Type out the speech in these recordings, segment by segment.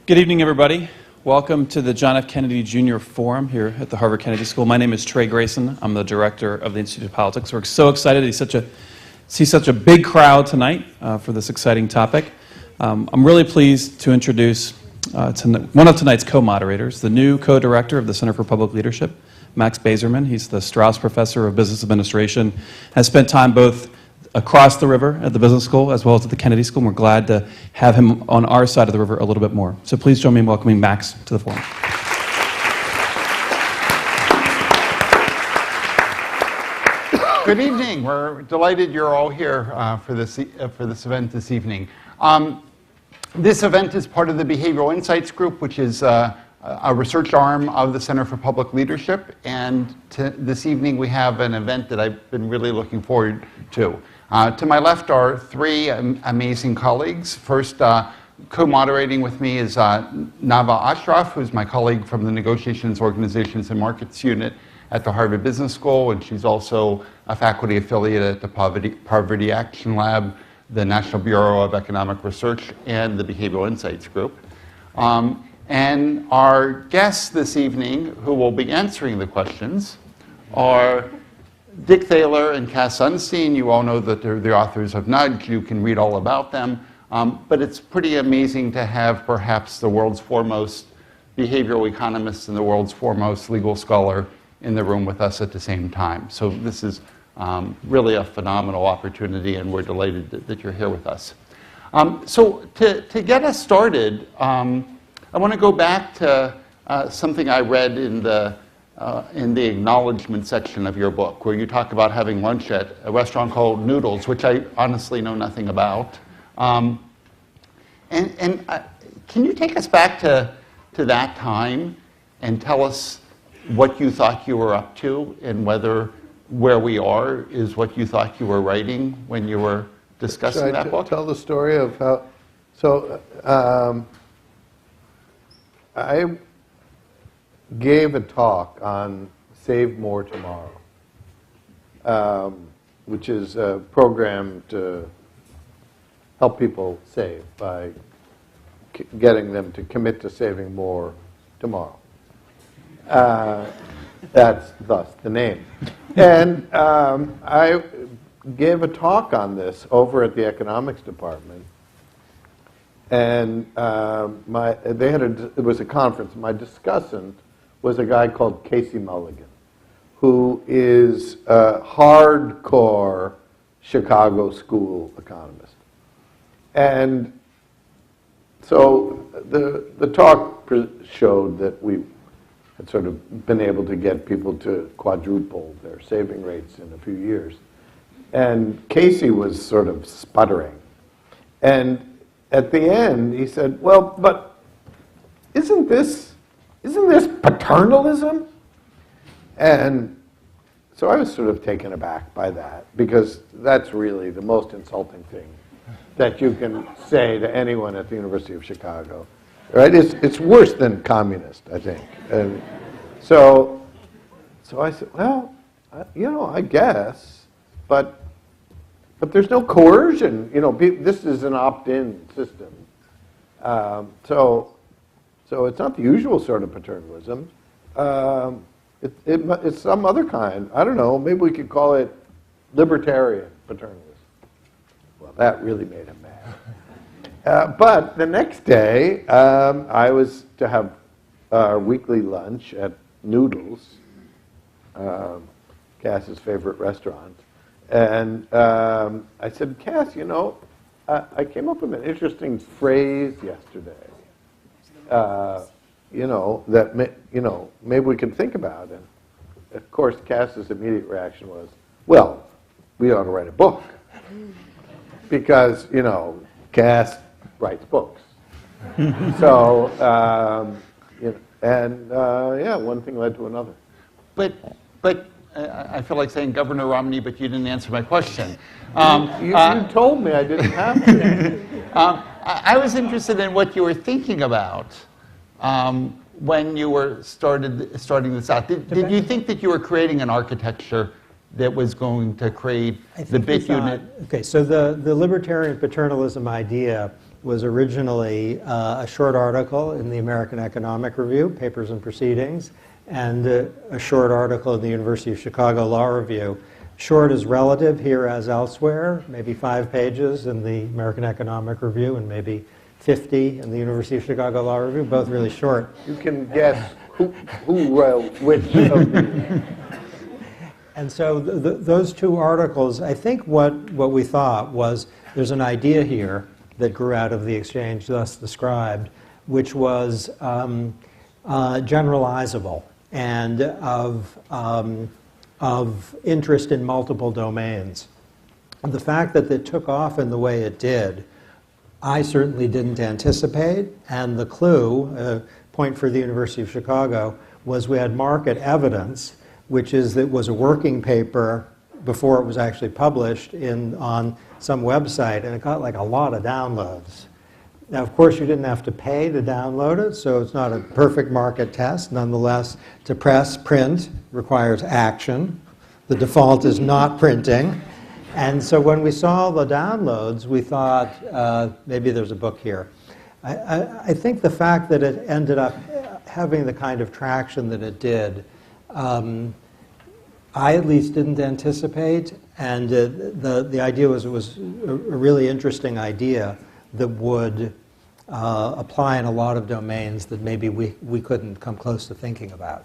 Good evening, everybody. Welcome to the John F. Kennedy Jr. Forum here at the Harvard Kennedy School. My name is Trey Grayson. I'm the director of the Institute of Politics. We're so excited to see such a big crowd tonight for this exciting topic. I'm really pleased to introduce one of tonight's co-moderators, the new co-director of the Center for Public Leadership, Max Bazerman. He's the Strauss Professor of Business Administration, has spent time both across the river at the business school as well as at the Kennedy School, and we're glad to have him on our side of the river a little bit more. So please join me in welcoming Max to the forum. Good evening. We're delighted you're all here for this event this evening. This event is part of the Behavioral Insights Group, which is a research arm of the Center for Public Leadership. And this evening we have an event that I've been really looking forward to. To my left are three amazing colleagues. First, co-moderating with me is Nava Ashraf, who's my colleague from the Negotiations, Organizations, and Markets Unit at the Harvard Business School, and she's also a faculty affiliate at the Poverty Action Lab, the National Bureau of Economic Research, and the Behavioral Insights Group. And our guests this evening, who will be answering the questions, are Dick Thaler and Cass Sunstein. You all know that they're the authors of Nudge. You can read all about them. But it's pretty amazing to have perhaps the world's foremost behavioral economist and the world's foremost legal scholar in the room with us at the same time. So this is really a phenomenal opportunity, and we're delighted that you're here with us. So to get us started, I want to go back to something I read in the acknowledgement section of your book, where you talk about having lunch at a restaurant called Noodles, which I honestly know nothing about. Can you take us back to that time and tell us what you thought you were up to, and whether where we are is what you thought you were writing when you were discussing that book? Tell the story of how. So I gave a talk on Save More Tomorrow, which is a program to help people save by getting them to commit to saving more tomorrow. That's thus the name. And I gave a talk on this over at the economics department. And it was a conference. My discussant was a guy called Casey Mulligan, who is a hardcore Chicago school economist. And so the talk showed that we had sort of been able to get people to quadruple their saving rates in a few years. And Casey was sort of sputtering. And at the end, he said, well, but isn't this paternalism? And so I was sort of taken aback by that, because that's really the most insulting thing that you can say to anyone at the University of Chicago. Right? It's worse than communist, I think. And so I said, well, I guess, but there's no coercion. This is an opt-in system. So it's not the usual sort of paternalism. It's some other kind. I don't know. Maybe we could call it libertarian paternalism. Well, that really made him mad. But the next day, I was to have our weekly lunch at Noodles, Cass's favorite restaurant. And I said, Cass, I came up with an interesting phrase yesterday, that maybe we could think about. And of course, Cass's immediate reaction was, well, we ought to write a book. Because, Cass writes books. So, one thing led to another. But I feel like saying Governor Romney, but you didn't answer my question. You told me I didn't have to. I was interested in what you were thinking about when you were starting this out. Did you think that you were creating an architecture that was going to create the bit unit? Okay, so the libertarian paternalism idea was originally a short article in the American Economic Review, Papers and Proceedings, and a short article in the University of Chicago Law Review. Short is relative here as elsewhere, maybe 5 pages in the American Economic Review and maybe 50 in the University of Chicago Law Review, both really short. You can guess who wrote which of these. And so those 2 articles, I think what we thought was there's an idea here that grew out of the exchange thus described, which was generalizable and of interest in multiple domains. The fact that it took off in the way it did, I certainly didn't anticipate, and the clue, point for the University of Chicago, was we had market evidence, which is that it was a working paper before it was actually published on some website, and it got like a lot of downloads. Now, of course, you didn't have to pay to download it, so it's not a perfect market test. Nonetheless, to print requires action. The default is not printing. And so when we saw the downloads, we thought, maybe there's a book here. I think the fact that it ended up having the kind of traction that it did, I at least didn't anticipate, and the idea was it was a really interesting idea that would apply in a lot of domains that maybe we couldn't come close to thinking about.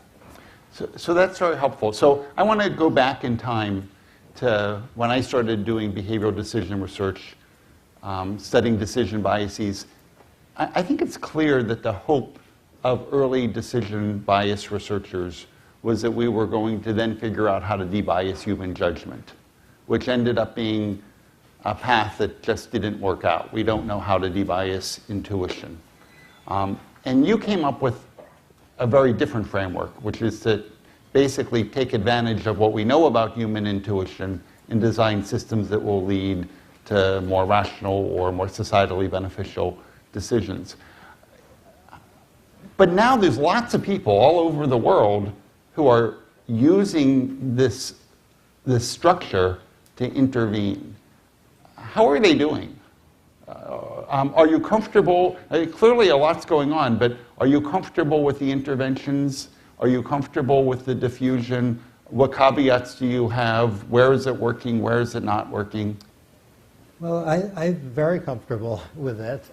So that's very helpful. So I want to go back in time to when I started doing behavioral decision research, studying decision biases. I think it's clear that the hope of early decision bias researchers was that we were going to then figure out how to debias human judgment, which ended up being a path that just didn't work out. We don't know how to debias intuition. And you came up with a very different framework, which is to basically take advantage of what we know about human intuition and design systems that will lead to more rational or more societally beneficial decisions. But now there's lots of people all over the world who are using this structure to intervene. How are they doing? Are you comfortable? Clearly a lot's going on, but are you comfortable with the interventions? Are you comfortable with the diffusion? What caveats do you have? Where is it working? Where is it not working? Well, I'm very comfortable with it.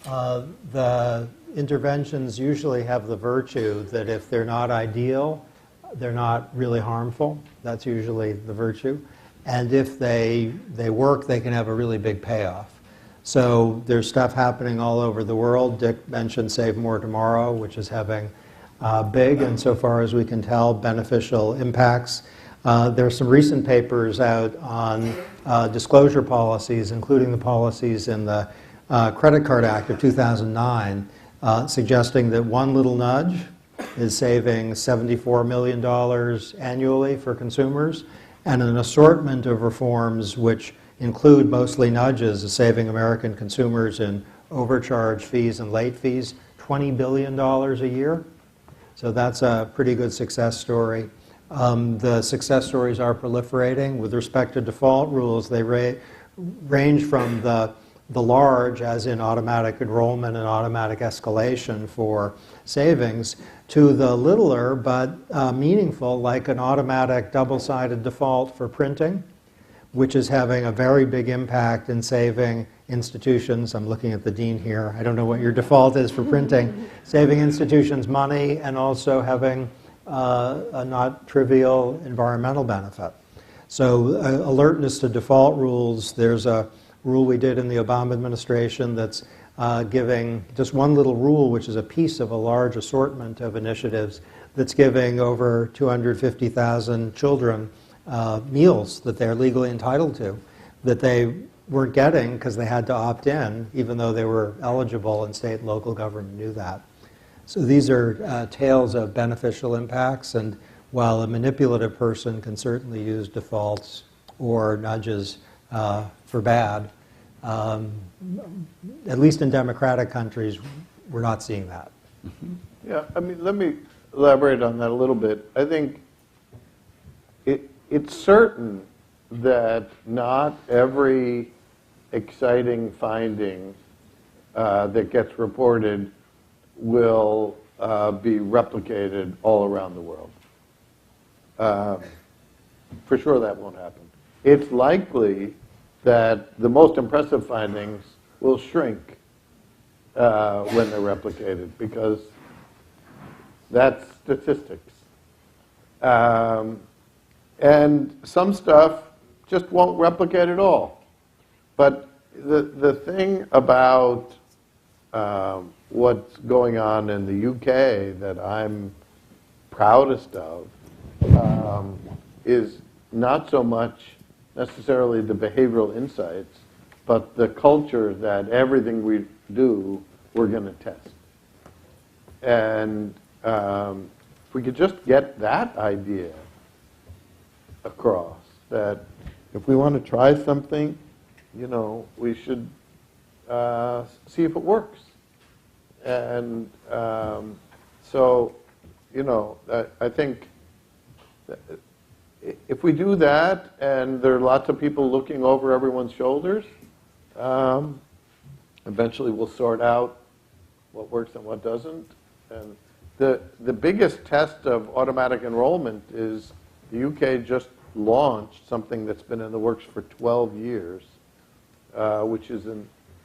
The interventions usually have the virtue that if they're not ideal, they're not really harmful. That's usually the virtue. And if they work, they can have a really big payoff. So there's stuff happening all over the world. Dick mentioned Save More Tomorrow, which is having big, and so far as we can tell, beneficial impacts. There are some recent papers out on disclosure policies, including the policies in the Credit Card Act of 2009, suggesting that one little nudge is saving $74 million annually for consumers, and an assortment of reforms which include mostly nudges is saving American consumers in overcharge fees and late fees $20 billion a year. So that's a pretty good success story. The success stories are proliferating. With respect to default rules, they range from the large, as in automatic enrollment and automatic escalation for savings, to the littler but meaningful, like an automatic double-sided default for printing, which is having a very big impact in saving institutions. I'm looking at the dean here. I don't know what your default is for printing. Saving institutions money and also having a not trivial environmental benefit. So alertness to default rules, there's a rule we did in the Obama administration that's giving just one little rule, which is a piece of a large assortment of initiatives, that's giving over 250,000 children meals that they're legally entitled to, that they weren't getting because they had to opt in, even though they were eligible and state and local government knew that. So these are tales of beneficial impacts, and while a manipulative person can certainly use defaults or nudges for bad, at least in democratic countries, we're not seeing that. Yeah, I mean, let me elaborate on that a little bit. I think it's certain that not every exciting finding that gets reported will be replicated all around the world. For sure that won't happen. It's likely that the most impressive findings will shrink when they're replicated, because that's statistics. And some stuff just won't replicate at all. But the thing about what's going on in the UK that I'm proudest of is not so much necessarily the behavioral insights, but the culture that everything we do, we're going to test. And if we could just get that idea across, that if we want to try something, we should see if it works. And so, I think that if we do that, and there are lots of people looking over everyone's shoulders, eventually we'll sort out what works and what doesn't. And the biggest test of automatic enrollment is the UK just launched something that's been in the works for 12 years, which is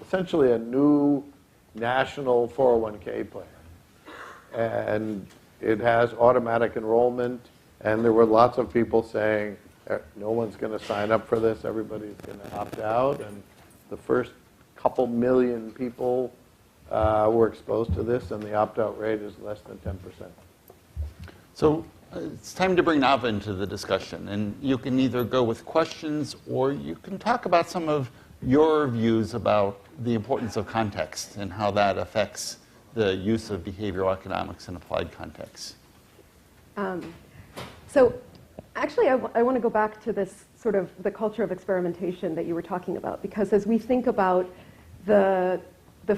essentially a new national 401k plan. And it has automatic enrollment, and there were lots of people saying, no one's going to sign up for this, everybody's going to opt out. And the first couple million people were exposed to this, and the opt-out rate is less than 10%. So it's time to bring Nava into the discussion. And you can either go with questions, or you can talk about some of your views about the importance of context and how that affects the use of behavioral economics in applied contexts. So actually, I want to go back to this sort of the culture of experimentation that you were talking about, because as we think about the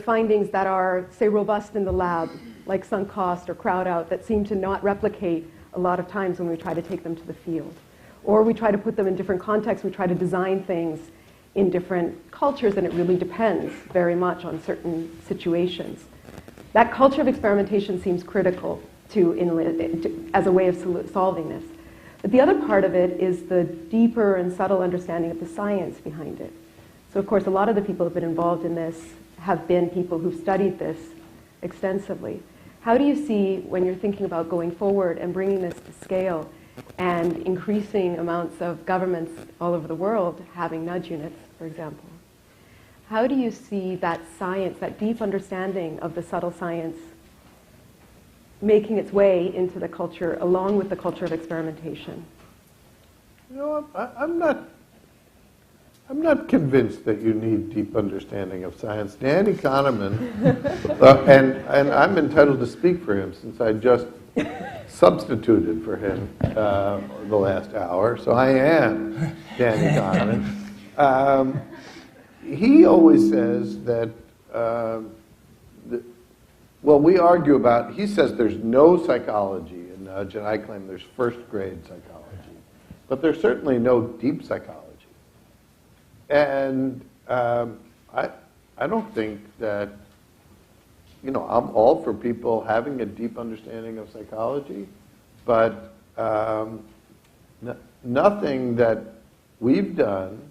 findings that are, say, robust in the lab, like sunk cost or crowd out, that seem to not replicate a lot of times when we try to take them to the field. Or we try to put them in different contexts, we try to design things in different cultures, and it really depends very much on certain situations. That culture of experimentation seems critical as a way of solving this. But the other part of it is the deeper and subtle understanding of the science behind it. So of course, a lot of the people who have been involved in this have been people who've studied this extensively. How do you see, when you're thinking about going forward and bringing this to scale and increasing amounts of governments all over the world having nudge units, for example, how do you see that science, that deep understanding of the subtle science, making its way into the culture along with the culture of experimentation? I'm not convinced that you need deep understanding of science. Danny Kahneman, and I'm entitled to speak for him since I just substituted for him the last hour, so I am Danny Kahneman. He always says that, we argue about, he says there's no psychology in nudge, and I claim there's first grade psychology. But there's certainly no deep psychology. And I don't think that, I'm all for people having a deep understanding of psychology, but nothing that we've done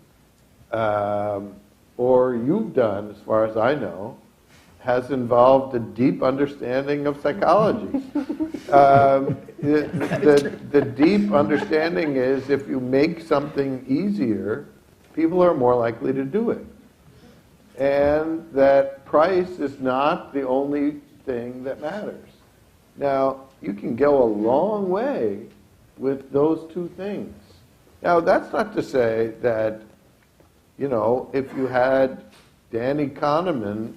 or you've done, as far as I know, has involved a deep understanding of psychology. The deep understanding is if you make something easier, people are more likely to do it. And that price is not the only thing that matters. Now, you can go a long way with those two things. Now, that's not to say that, if you had Danny Kahneman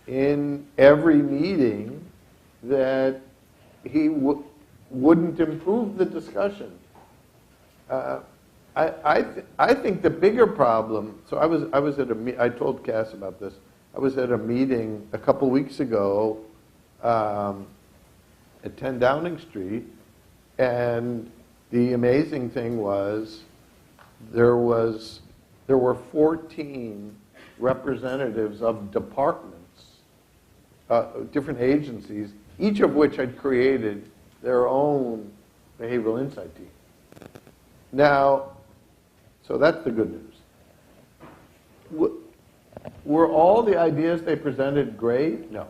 in every meeting, that he wouldn't improve the discussion. I think the bigger problem. So I was at I told Cass about this. I was at a meeting a couple weeks ago at 10 Downing Street, and the amazing thing was there were 14 representatives of departments, different agencies, each of which had created their own behavioral insight team. Now, so that's the good news. Were all the ideas they presented great? No.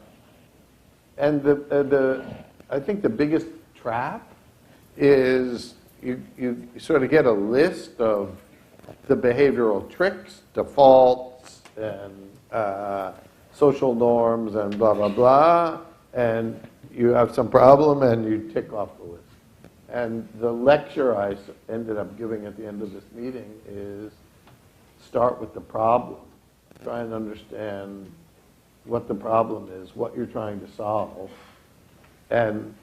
And I think the biggest trap is you sort of get a list of the behavioral tricks, defaults, and social norms, and blah, blah, blah, and you have some problem, and you tick off the list. And the lecture I ended up giving at the end of this meeting is start with the problem. Try and understand what the problem is, what you're trying to solve, and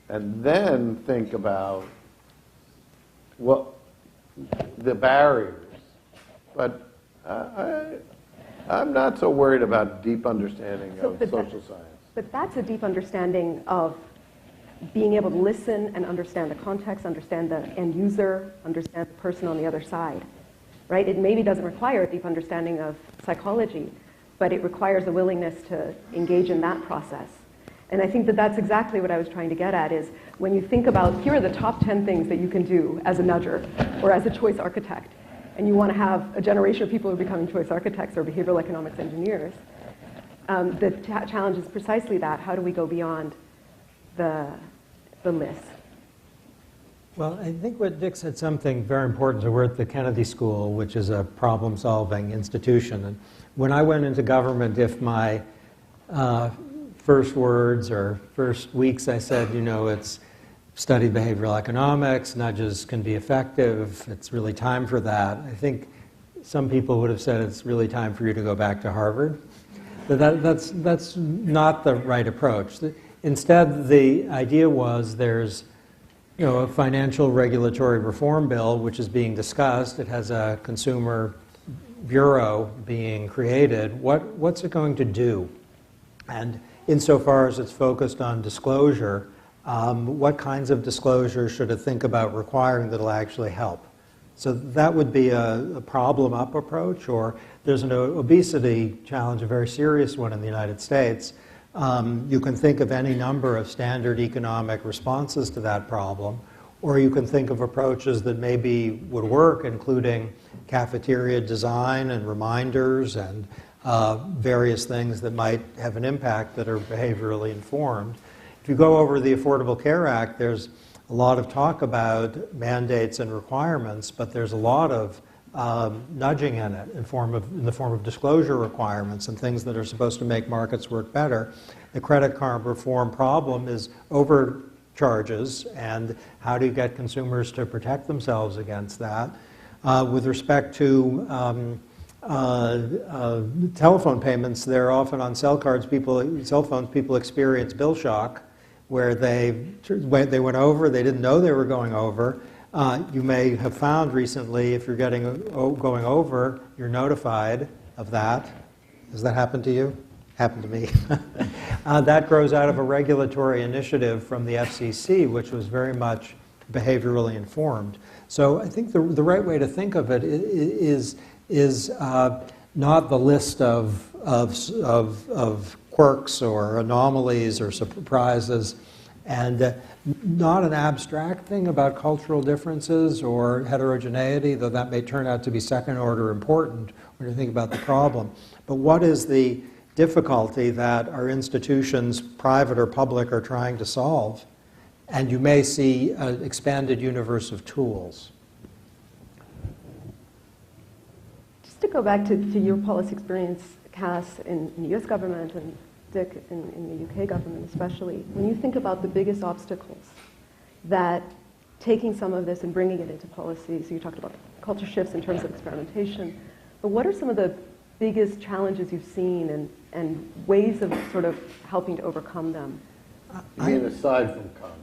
then think about what the barriers. But I'm not so worried about deep understanding of social science. But that's a deep understanding of being able to listen and understand the context, understand the end user, understand the person on the other side, right? It maybe doesn't require a deep understanding of psychology, but it requires a willingness to engage in that process. And I think that that's exactly what I was trying to get at, is when you think about, here are the top 10 things that you can do as a nudger or as a choice architect, and you want to have a generation of people who are becoming choice architects or behavioral economics engineers, the challenge is precisely that. How do we go beyond the list? Well, I think what Dick said something very important. So we're at the Kennedy School, which is a problem-solving institution. And when I went into government, if my first words or first weeks I said, it's studied behavioral economics, nudges can be effective, it's really time for that, I think some people would have said it's really time for you to go back to Harvard. But that's not the right approach. Instead, the idea was there's a financial regulatory reform bill which is being discussed. It has a consumer bureau being created. What's it going to do? And insofar as it's focused on disclosure, what kinds of disclosure should it think about requiring that'll actually help? So that would be a problem-up approach. Or there's an obesity challenge, a very serious one in the United States. You can think of any number of standard economic responses to that problem, or you can think of approaches that maybe would work, including cafeteria design and reminders and various things that might have an impact that are behaviorally informed. If you go over the Affordable Care Act, there's a lot of talk about mandates and requirements, but there's a lot of nudging in it in the form of disclosure requirements and things that are supposed to make markets work better. The credit card reform problem is overcharges, and how do you get consumers to protect themselves against that? With respect to telephone payments, they're often on cell phones. People experience bill shock, where they went over, they didn't know they were going over. You may have found recently, if you're going over, you're notified of that. Has that happened to you? Happened to me. That grows out of a regulatory initiative from the FCC, which was very much behaviorally informed. So I think the right way to think of it is not the list of quirks or anomalies or surprises, and not an abstract thing about cultural differences or heterogeneity, though that may turn out to be second order important when you think about the problem. But what is the difficulty that our institutions, private or public, are trying to solve? And you may see an expanded universe of tools. Just to go back to your policy experience, Cass, in the US government and Dick in the UK government especially, when you think about the biggest obstacles that taking some of this and bringing it into policy, so you talked about culture shifts in terms of experimentation, but what are some of the biggest challenges you've seen and ways of sort of helping to overcome them? You mean aside from Congress?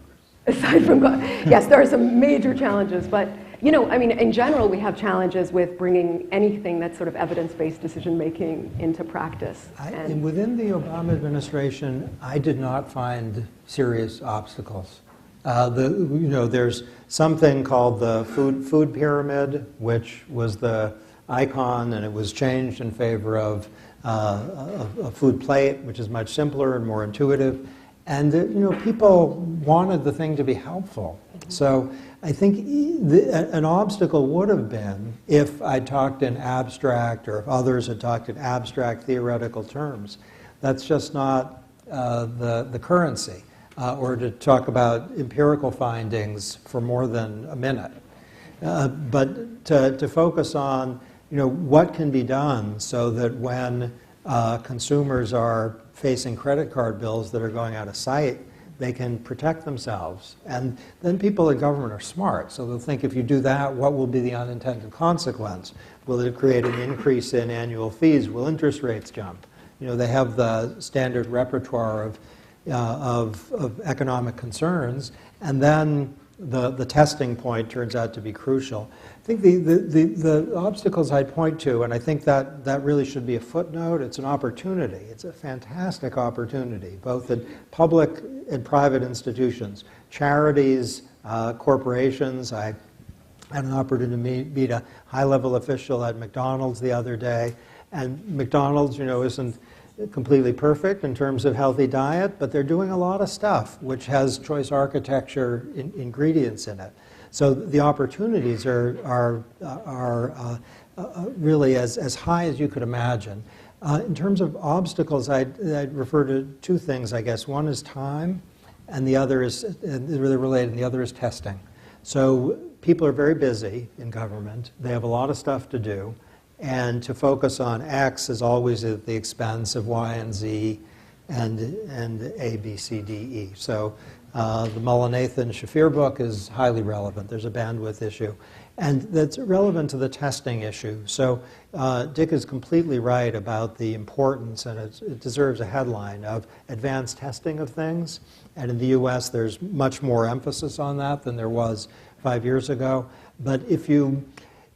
Aside from, yes, there are some major challenges, but in general, we have challenges with bringing anything that's sort of evidence-based decision-making into practice. And within the Obama administration, I did not find serious obstacles. There's something called the food pyramid, which was the icon, and it was changed in favor of a food plate, which is much simpler and more intuitive. And people wanted the thing to be helpful. So I think an obstacle would have been if I talked in abstract, or if others had talked in abstract theoretical terms. That's just not the currency. Or to talk about empirical findings for more than a minute. But to focus on what can be done so that when consumers are facing credit card bills that are going out of sight, they can protect themselves. And then people in government are smart, so they'll think, if you do that, what will be the unintended consequence? Will it create an increase in annual fees? Will interest rates jump? They have the standard repertoire of economic concerns, and then the testing point turns out to be crucial. I think the obstacles I'd point to, and I think that really should be a footnote, it's an opportunity. It's a fantastic opportunity, both in public and private institutions, charities, corporations. I had an opportunity to meet a high-level official at McDonald's the other day, and McDonald's, isn't completely perfect in terms of healthy diet, but they're doing a lot of stuff which has choice architecture ingredients in it. So the opportunities are really as high as you could imagine. In terms of obstacles, I'd refer to two things, I guess. One is time, and the other is really related, and the other is testing. So people are very busy in government. They have a lot of stuff to do. And to focus on X is always at the expense of Y and Z and A, B, C, D, E. So the Mullinahan-Shafir book is highly relevant. There's a bandwidth issue. And that's relevant to the testing issue. So Dick is completely right about the importance, and it deserves a headline, of advanced testing of things. And in the US, there's much more emphasis on that than there was 5 years ago. But if you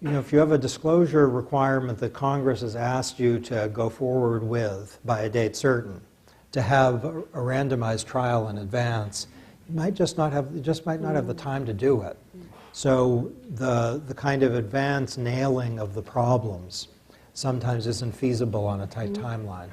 have a disclosure requirement that Congress has asked you to go forward with by a date certain, to have a randomized trial in advance, you might just not have the time to do it. So the kind of advanced nailing of the problems sometimes isn't feasible on a tight timeline.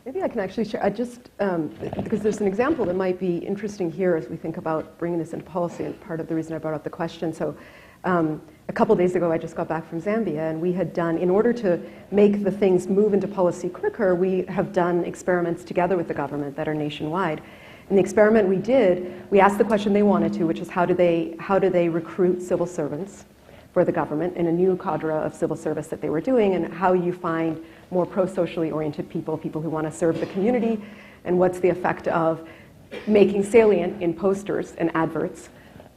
Maybe I can actually share, because there's an example that might be interesting here as we think about bringing this into policy, and part of the reason I brought up the question. So a couple days ago, I just got back from Zambia, and we had done, in order to make the things move into policy quicker, we have done experiments together with the government that are nationwide. And the experiment we did, we asked the question they wanted to, which is how do they recruit civil servants for the government in a new cadre of civil service that they were doing, and how you find more pro-socially oriented people who want to serve the community, and what's the effect of making salient in posters and adverts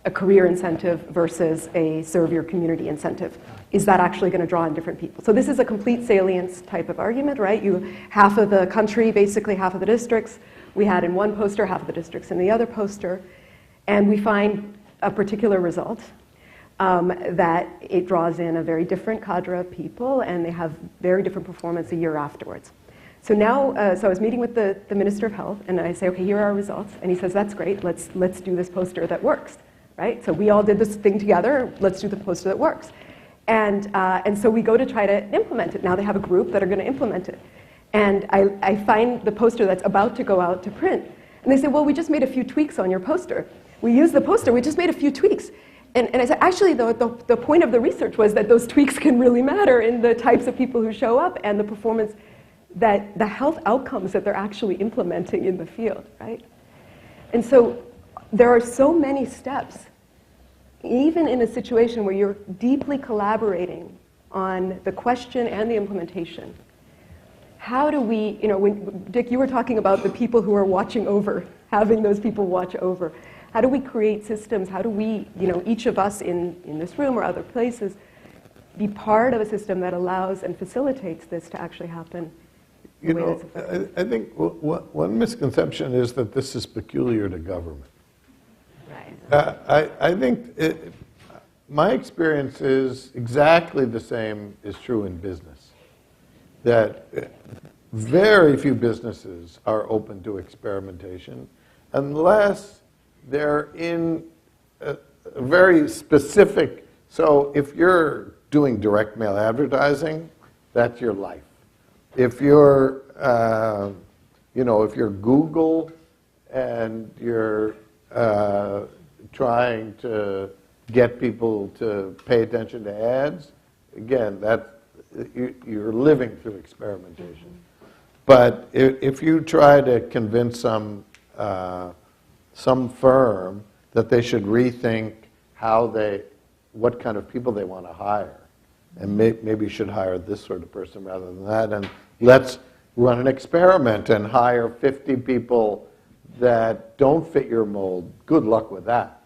a career incentive versus a serve your community incentive. Is that actually going to draw in different people? So this is a complete salience type of argument, right? Half of the country, basically half of the districts, we had in one poster, half of the districts in the other poster, and we find a particular result, that it draws in a very different cadre of people, and they have very different performance a year afterwards. So now, so I was meeting with the Minister of Health, and I say, okay, here are our results, and he says, that's great, let's do this poster that works. Right? So we all did this thing together, let's do the poster that works. And so we go to try to implement it. Now they have a group that are going to implement it. And I find the poster that's about to go out to print. And they say, well, we just made a few tweaks on your poster. We used the poster, we just made a few tweaks. And I said, actually, the point of the research was that those tweaks can really matter in the types of people who show up and the performance, that the health outcomes that they're actually implementing in the field, right? And so there are so many steps, even in a situation where you're deeply collaborating on the question and the implementation. How do we, when Dick, you were talking about the people who are watching over, having those people watch over. How do we create systems? How do we, each of us in this room or other places, be part of a system that allows and facilitates this to actually happen? I think one misconception is that this is peculiar to government. I think my experience is exactly the same is true in business. That very few businesses are open to experimentation unless they're in a very specific, so if you're doing direct mail advertising, that's your life. If you're, if you're Google and you're trying to get people to pay attention to ads, again, you're living through experimentation. But if you try to convince some firm that they should rethink what kind of people they want to hire, and maybe should hire this sort of person rather than that, and let's run an experiment and hire 50 people that don't fit your mold. Good luck with that.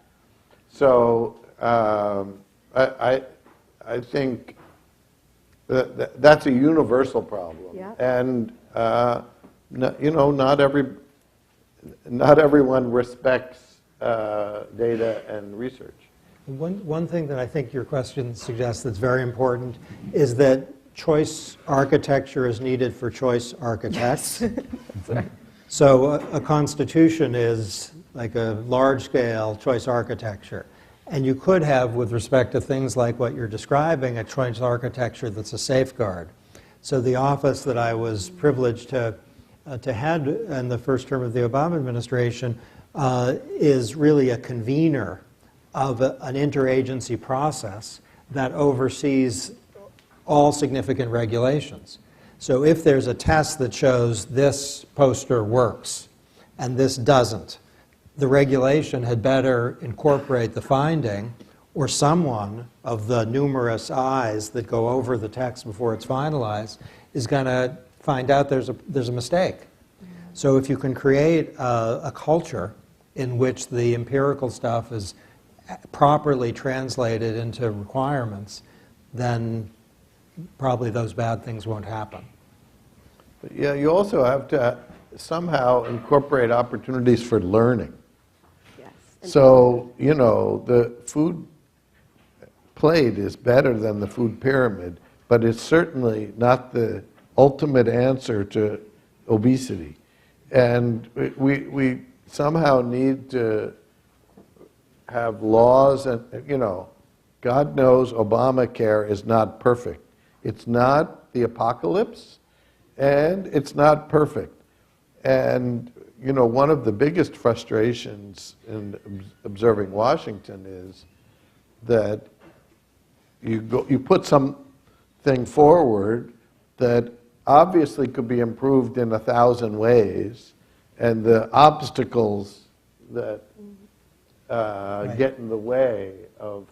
So I think that's a universal problem, Yeah. and not everyone respects data and research. One thing that I think your question suggests that's very important is that choice architecture is needed for choice architects. So a constitution is like a large-scale choice architecture. And you could have, with respect to things like what you're describing, a choice architecture that's a safeguard. So the office that I was privileged to head in the first term of the Obama administration is really a convener of an interagency process that oversees all significant regulations. So if there's a test that shows this poster works and this doesn't, the regulation had better incorporate the finding, or someone of the numerous eyes that go over the text before it's finalized is going to find out there's a mistake. So if you can create a culture in which the empirical stuff is properly translated into requirements, then probably those bad things won't happen. But yeah, you also have to somehow incorporate opportunities for learning. Yes. So, the food plate is better than the food pyramid, but it's certainly not the ultimate answer to obesity. And we somehow need to have laws, and God knows Obamacare is not perfect. It's not the apocalypse, and it's not perfect. And one of the biggest frustrations in observing Washington is that you put something forward that obviously could be improved in 1,000 ways, and the obstacles that get in the way of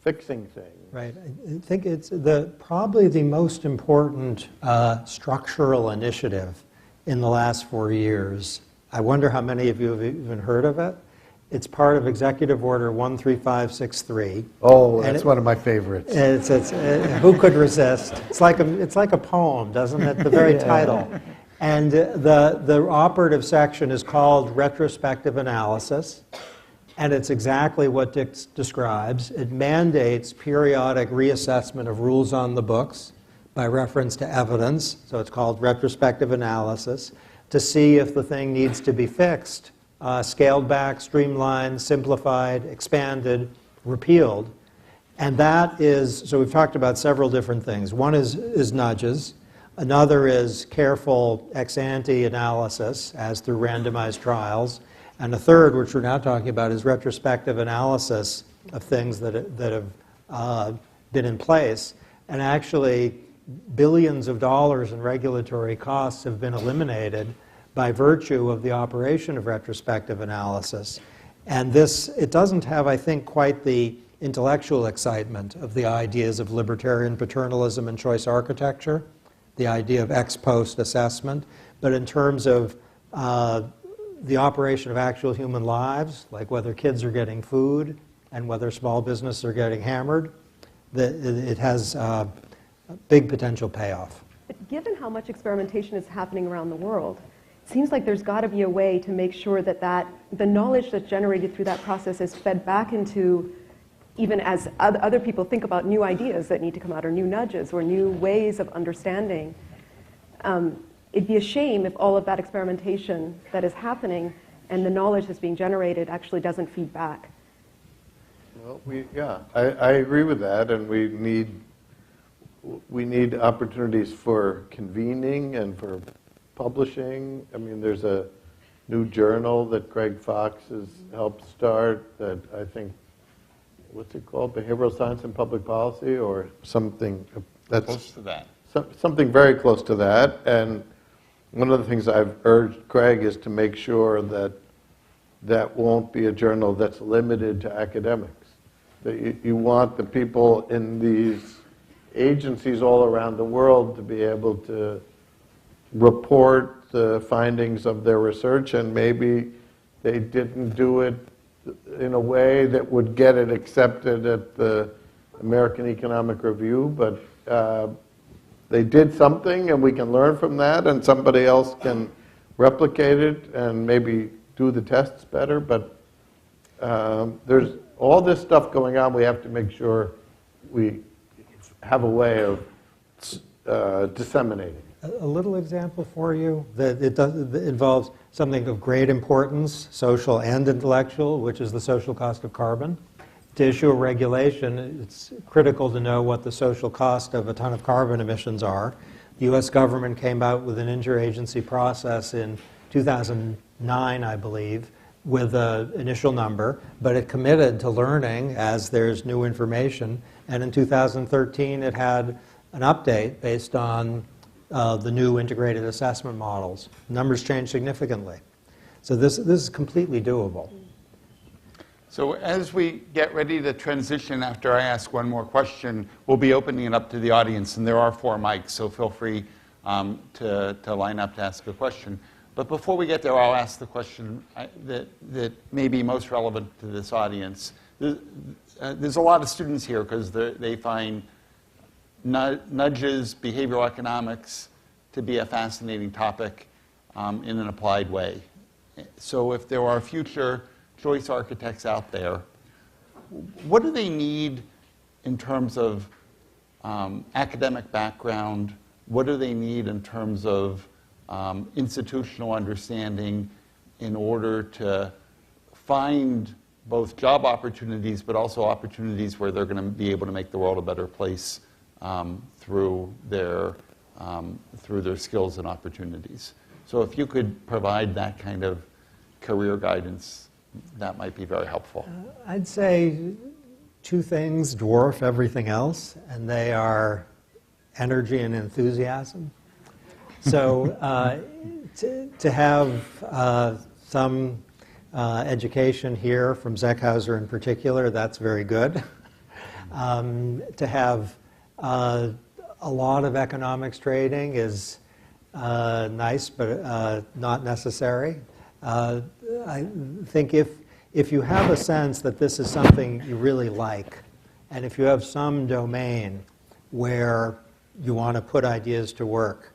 fixing things. Right. I think it's probably the most important structural initiative in the last 4 years. I wonder how many of you have even heard of it. It's part of Executive Order 13563. Oh, that's one of my favorites. Who could resist? It's like a poem, doesn't it? The very title. And the operative section is called retrospective analysis. And it's exactly what Dick describes. It mandates periodic reassessment of rules on the books by reference to evidence, so it's called retrospective analysis, to see if the thing needs to be fixed, scaled back, streamlined, simplified, expanded, repealed. And that is, so we've talked about several different things. One is nudges. Another is careful ex-ante analysis, as through randomized trials. And a third, which we're now talking about, is retrospective analysis of things that have been in place. And actually, billions of dollars in regulatory costs have been eliminated by virtue of the operation of retrospective analysis. And it doesn't have, I think, quite the intellectual excitement of the ideas of libertarian paternalism and choice architecture, the idea of ex post assessment, but in terms of the operation of actual human lives, like whether kids are getting food and whether small businesses are getting hammered, it has a big potential payoff. But given how much experimentation is happening around the world, it seems like there's got to be a way to make sure that the knowledge that's generated through that process is fed back into, even as other people think about new ideas that need to come out, or new nudges, or new ways of understanding. It'd be a shame if all of that experimentation that is happening and the knowledge that's being generated actually doesn't feed back. Well, I agree with that, and we need we need opportunities for convening and for publishing. I mean, there's a new journal that Greg Fox has helped start that I think, what's it called? Behavioral Science and Public Policy or something. That's Close to that. something very close to that. And one of the things I've urged Greg is to make sure that that won't be a journal that's limited to academics. That you want the people in these agencies all around the world to be able to report the findings of their research, and maybe they didn't do it in a way that would get it accepted at the American Economic Review, but they did something and we can learn from that, and somebody else can replicate it and maybe do the tests better. But there's all this stuff going on. We have to make sure we have a way of disseminating. A little example for you that it involves something of great importance, social and intellectual, which is the social cost of carbon. To issue a regulation, it's critical to know what the social cost of a ton of carbon emissions are. The U.S. government came out with an interagency process in 2009, I believe, with an initial number, but it committed to learning as there's new information. And in 2013, it had an update based on the new integrated assessment models. Numbers changed significantly. So this is completely doable. So as we get ready to transition, after I ask one more question, we'll be opening it up to the audience, and there are 4 mics, so feel free to line up to ask a question. But before we get there, I'll ask the question that may be most relevant to this audience. There's a lot of students here because they find nudges, behavioral economics, to be a fascinating topic in an applied way. So if there are future choice architects out there, what do they need in terms of academic background? What do they need in terms of institutional understanding in order to find both job opportunities but also opportunities where they're going to be able to make the world a better place through their skills and opportunities? So if you could provide that kind of career guidance, that might be very helpful. I'd say 2 things dwarf everything else, and they are energy and enthusiasm. So to have some education here from Zeckhauser in particular, that's very good. To have a lot of economics trading is nice, but not necessary. I think if you have a sense that this is something you really like, and if you have some domain where you want to put ideas to work,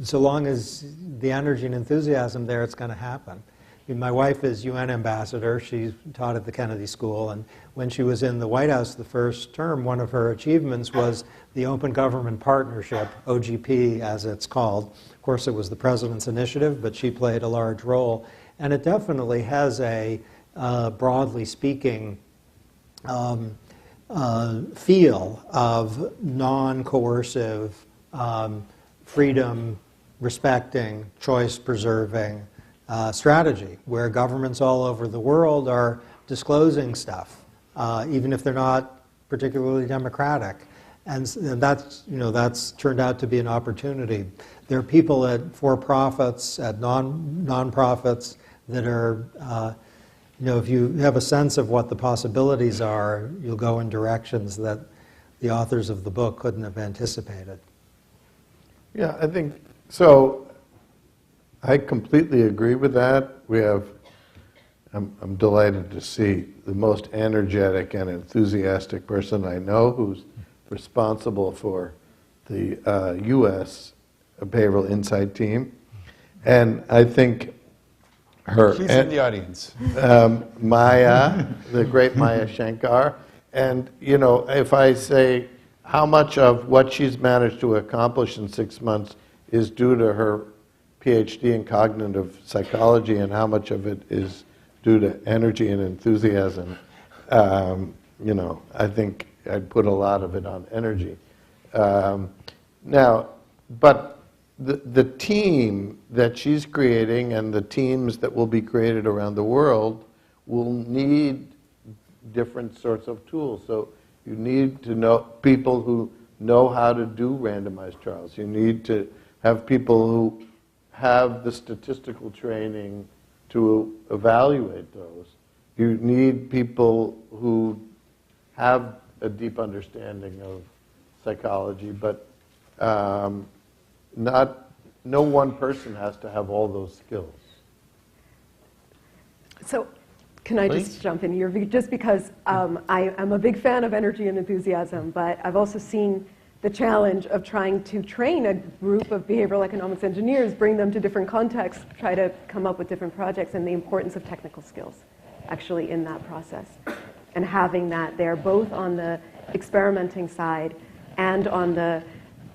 so long as the energy and enthusiasm there, it's going to happen. I mean, my wife is UN ambassador. She taught at the Kennedy School, and when she was in the White House the first term, one of her achievements was the Open Government Partnership, OGP as it's called. Of course, it was the president's initiative, but she played a large role. And it definitely has a, broadly speaking, feel of non-coercive, freedom-respecting, choice-preserving strategy, where governments all over the world are disclosing stuff, even if they're not particularly democratic. And that's turned out to be an opportunity. There are people at for-profits, at non-profits that are, if you have a sense of what the possibilities are, you'll go in directions that the authors of the book couldn't have anticipated. Yeah, I think so. I completely agree with that. I'm delighted to see the most energetic and enthusiastic person I know who's responsible for the U.S. Behavioral Insight team. And I think She's in the audience. Maya, the great Maya Shankar. And, if I say how much of what she's managed to accomplish in 6 months is due to her PhD in cognitive psychology and how much of it is due to energy and enthusiasm, I think I'd put a lot of it on energy. Now, but the team that she's creating and the teams that will be created around the world will need different sorts of tools. So you need to know people who know how to do randomized trials. You need to have people who have the statistical training to evaluate those. You need people who have a deep understanding of psychology, but no one person has to have all those skills. So, can I just jump in here? Just because I'm a big fan of energy and enthusiasm, but I've also seen the challenge of trying to train a group of behavioral economics engineers, bring them to different contexts, try to come up with different projects, and the importance of technical skills actually in that process. And having that there both on the experimenting side and on the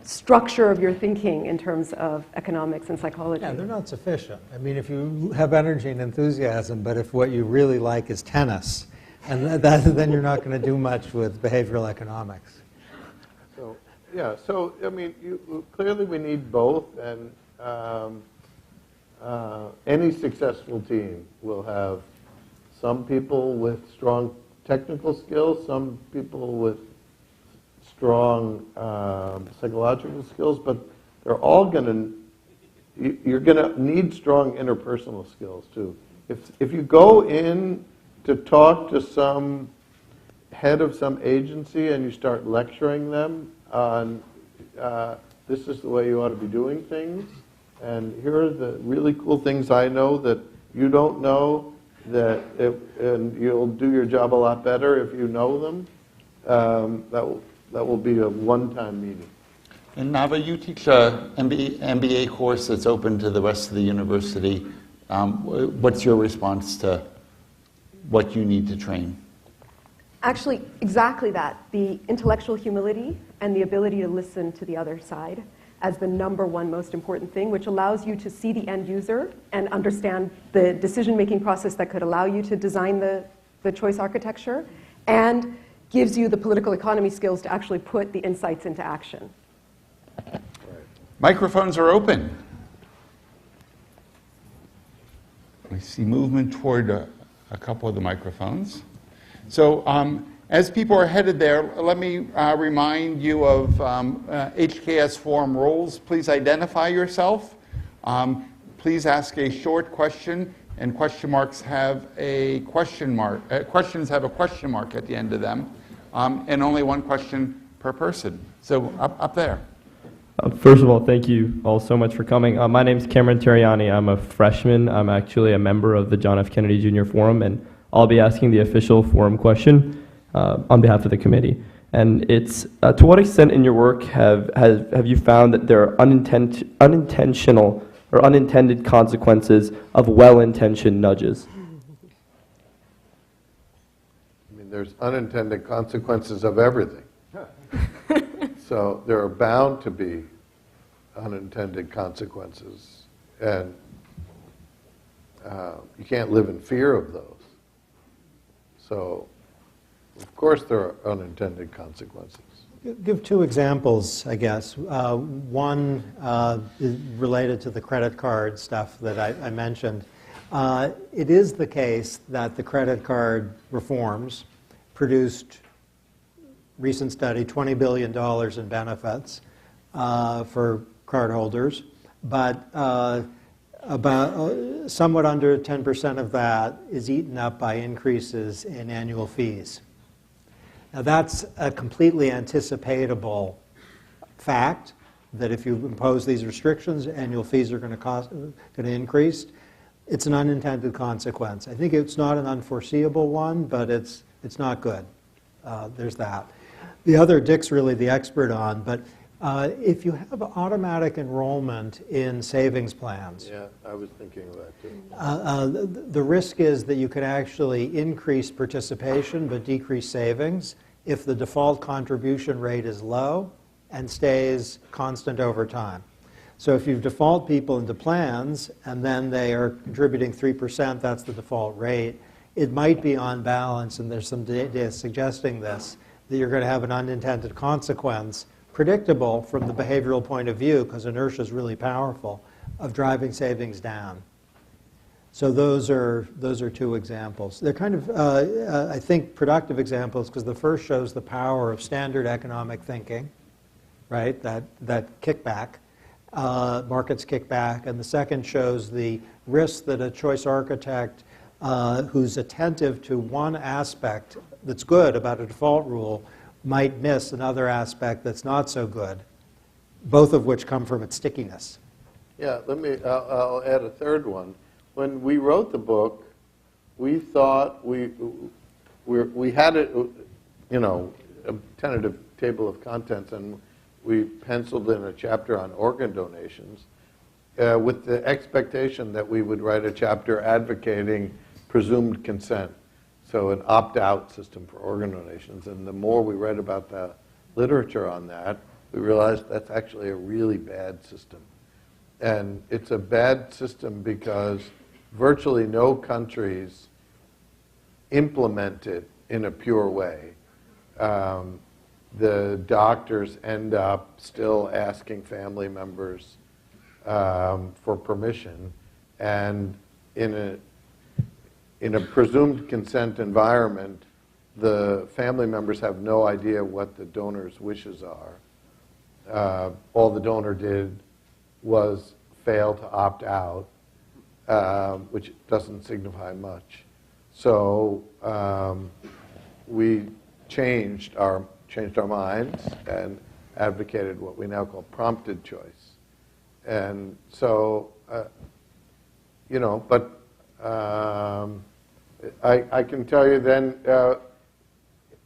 structure of your thinking in terms of economics and psychology. Yeah, they're not sufficient. I mean, if you have energy and enthusiasm, but if what you really like is tennis, and then you're not going to do much with behavioral economics. So, yeah, so, I mean, clearly we need both, and any successful team will have some people with strong technical skills, some people with strong psychological skills, but they're all you're going to need strong interpersonal skills too. If you go in to talk to some head of some agency and you start lecturing them on this is the way you ought to be doing things, and here are the really cool things I know that you don't know, and you'll do your job a lot better if you know them, that will be a one-time meeting. And Nava, you teach an MBA course that's open to the rest of the university. What's your response to what you need to train? Actually, exactly that. The intellectual humility and the ability to listen to the other side as the number one most important thing, which allows you to see the end user and understand the decision-making process that could allow you to design the choice architecture, and gives you the political economy skills to actually put the insights into action. Right. Microphones are open. We see movement toward a couple of the microphones. So as people are headed there, let me remind you of HKS forum rules. Please identify yourself. Please ask a short question, and question marks have a question mark. Questions have a question mark at the end of them, and only one question per person. So up there. First of all, thank you all so much for coming. My name is Cameron Terriani. I'm a freshman. I'm actually a member of the John F. Kennedy Jr. Forum, and I'll be asking the official forum question on behalf of the committee. And it's, to what extent in your work have you found that there are unintentional or unintended consequences of well-intentioned nudges? I mean, there's unintended consequences of everything. So there are bound to be unintended consequences, and you can't live in fear of those. So, of course, there are unintended consequences. Give two examples, I guess. One is related to the credit card stuff that I mentioned. It is the case that the credit card reforms produced, recent study, $20 billion in benefits for cardholders, but about somewhat under 10% of that is eaten up by increases in annual fees. Now that's a completely anticipatable fact, that if you impose these restrictions, annual fees are going to increase. It's an unintended consequence. I think it's not an unforeseeable one, but it's not good. There's that. The other, Dick's really the expert on, but if you have automatic enrollment in savings plans, Yeah, I was thinking of that too. the risk is that you could actually increase participation but decrease savings if the default contribution rate is low and stays constant over time. So if you default people into plans and then they are contributing 3%, that's the default rate, it might be on balance, and there's some data suggesting this, that you're going to have an unintended consequence, predictable from the behavioral point of view, because inertia is really powerful, of driving savings down. So those are two examples. They're kind of, I think, productive examples, because the first shows the power of standard economic thinking, right? That kickback, markets kickback, and the second shows the risk that a choice architect who's attentive to one aspect that's good about a default rule might miss another aspect that's not so good, both of which come from its stickiness. Yeah, I'll add a third one. When we wrote the book, we thought we had a tentative table of contents, and we penciled in a chapter on organ donations with the expectation that we would write a chapter advocating presumed consent, so an opt-out system for organ donations. And the more we read about the literature on that, we realized that's actually a really bad system. And it's a bad system because virtually no countries implement it in a pure way. The doctors end up still asking family members for permission, and in a presumed consent environment, the family members have no idea what the donor's wishes are. All the donor did was fail to opt out, which doesn't signify much. So we changed our minds and advocated what we now call prompted choice. And so, but I can tell you then,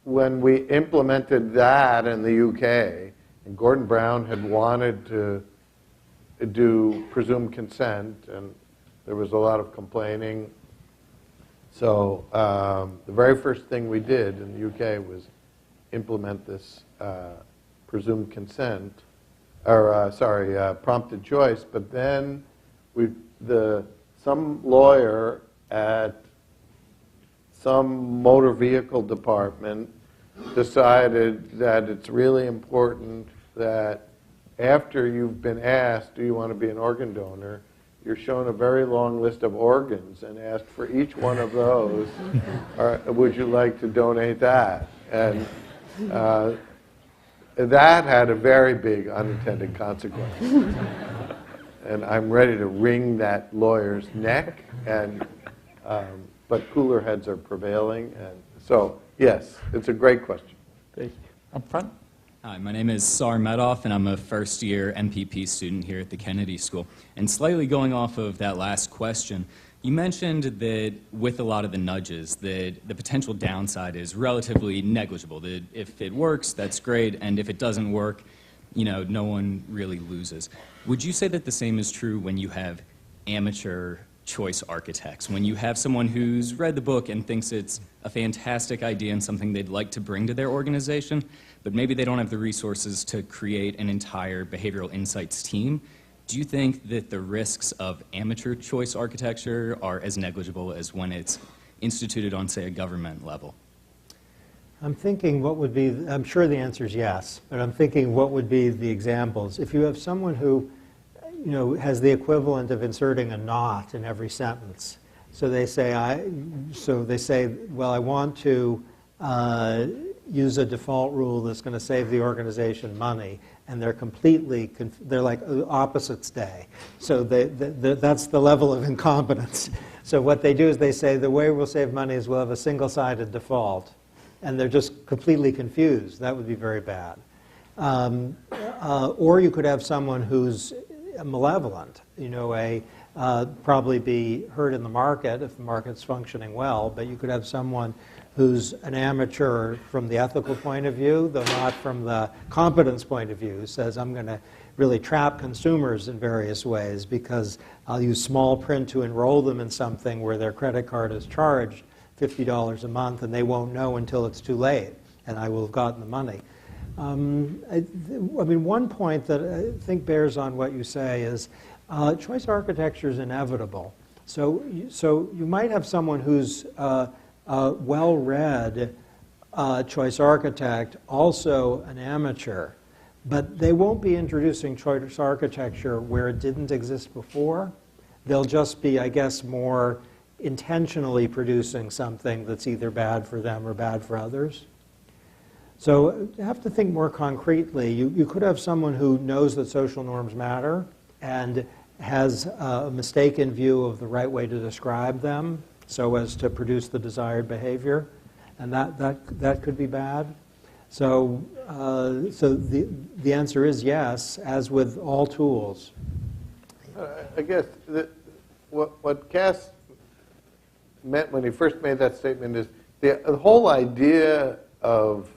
when we implemented that in the UK, and Gordon Brown had wanted to do presumed consent, and there was a lot of complaining. So the very first thing we did in the UK was implement this presumed consent, or prompted choice. But then some lawyer at some motor vehicle department decided that it's really important that after you've been asked, do you want to be an organ donor, you're shown a very long list of organs and asked for each one of those, would you like to donate that? And that had a very big unintended consequence. And I'm ready to wring that lawyer's neck, but cooler heads are prevailing. And so, yes, it's a great question. Thank you. Up front. Hi, my name is Sar Medoff, and I'm a first-year MPP student here at the Kennedy School. And slightly going off of that last question, you mentioned that with a lot of the nudges, that the potential downside is relatively negligible. That if it works, that's great, and if it doesn't work, no one really loses. Would you say that the same is true when you have amateur choice architects, when you have someone who's read the book and thinks it's a fantastic idea and something they'd like to bring to their organization, but maybe they don't have the resources to create an entire behavioral insights team? Do you think that the risks of amateur choice architecture are as negligible as when it's instituted on, say, a government level? I'm thinking I'm sure the answer is yes, but I'm thinking what would be the examples. If you have someone who has the equivalent of inserting a not in every sentence. So they say, well, I want to use a default rule that's going to save the organization money, and they're like opposites day. So that's the level of incompetence. So what they do is they say, the way we'll save money is we'll have a single-sided default, and they're just completely confused. That would be very bad. Or you could have someone who's malevolent, probably be hurt in the market if the market's functioning well, but you could have someone who's an amateur from the ethical point of view, though not from the competence point of view, who says, I'm going to really trap consumers in various ways because I'll use small print to enroll them in something where their credit card is charged $50 a month and they won't know until it's too late, and I will have gotten the money. One point that I think bears on what you say is choice architecture is inevitable. So you might have someone who's well-read choice architect, also an amateur. But they won't be introducing choice architecture where it didn't exist before. They'll just be, I guess, more intentionally producing something that's either bad for them or bad for others. So you have to think more concretely. You could have someone who knows that social norms matter and has a mistaken view of the right way to describe them so as to produce the desired behavior, and that could be bad. So the answer is yes, as with all tools. I guess what Cass meant when he first made that statement is the whole idea of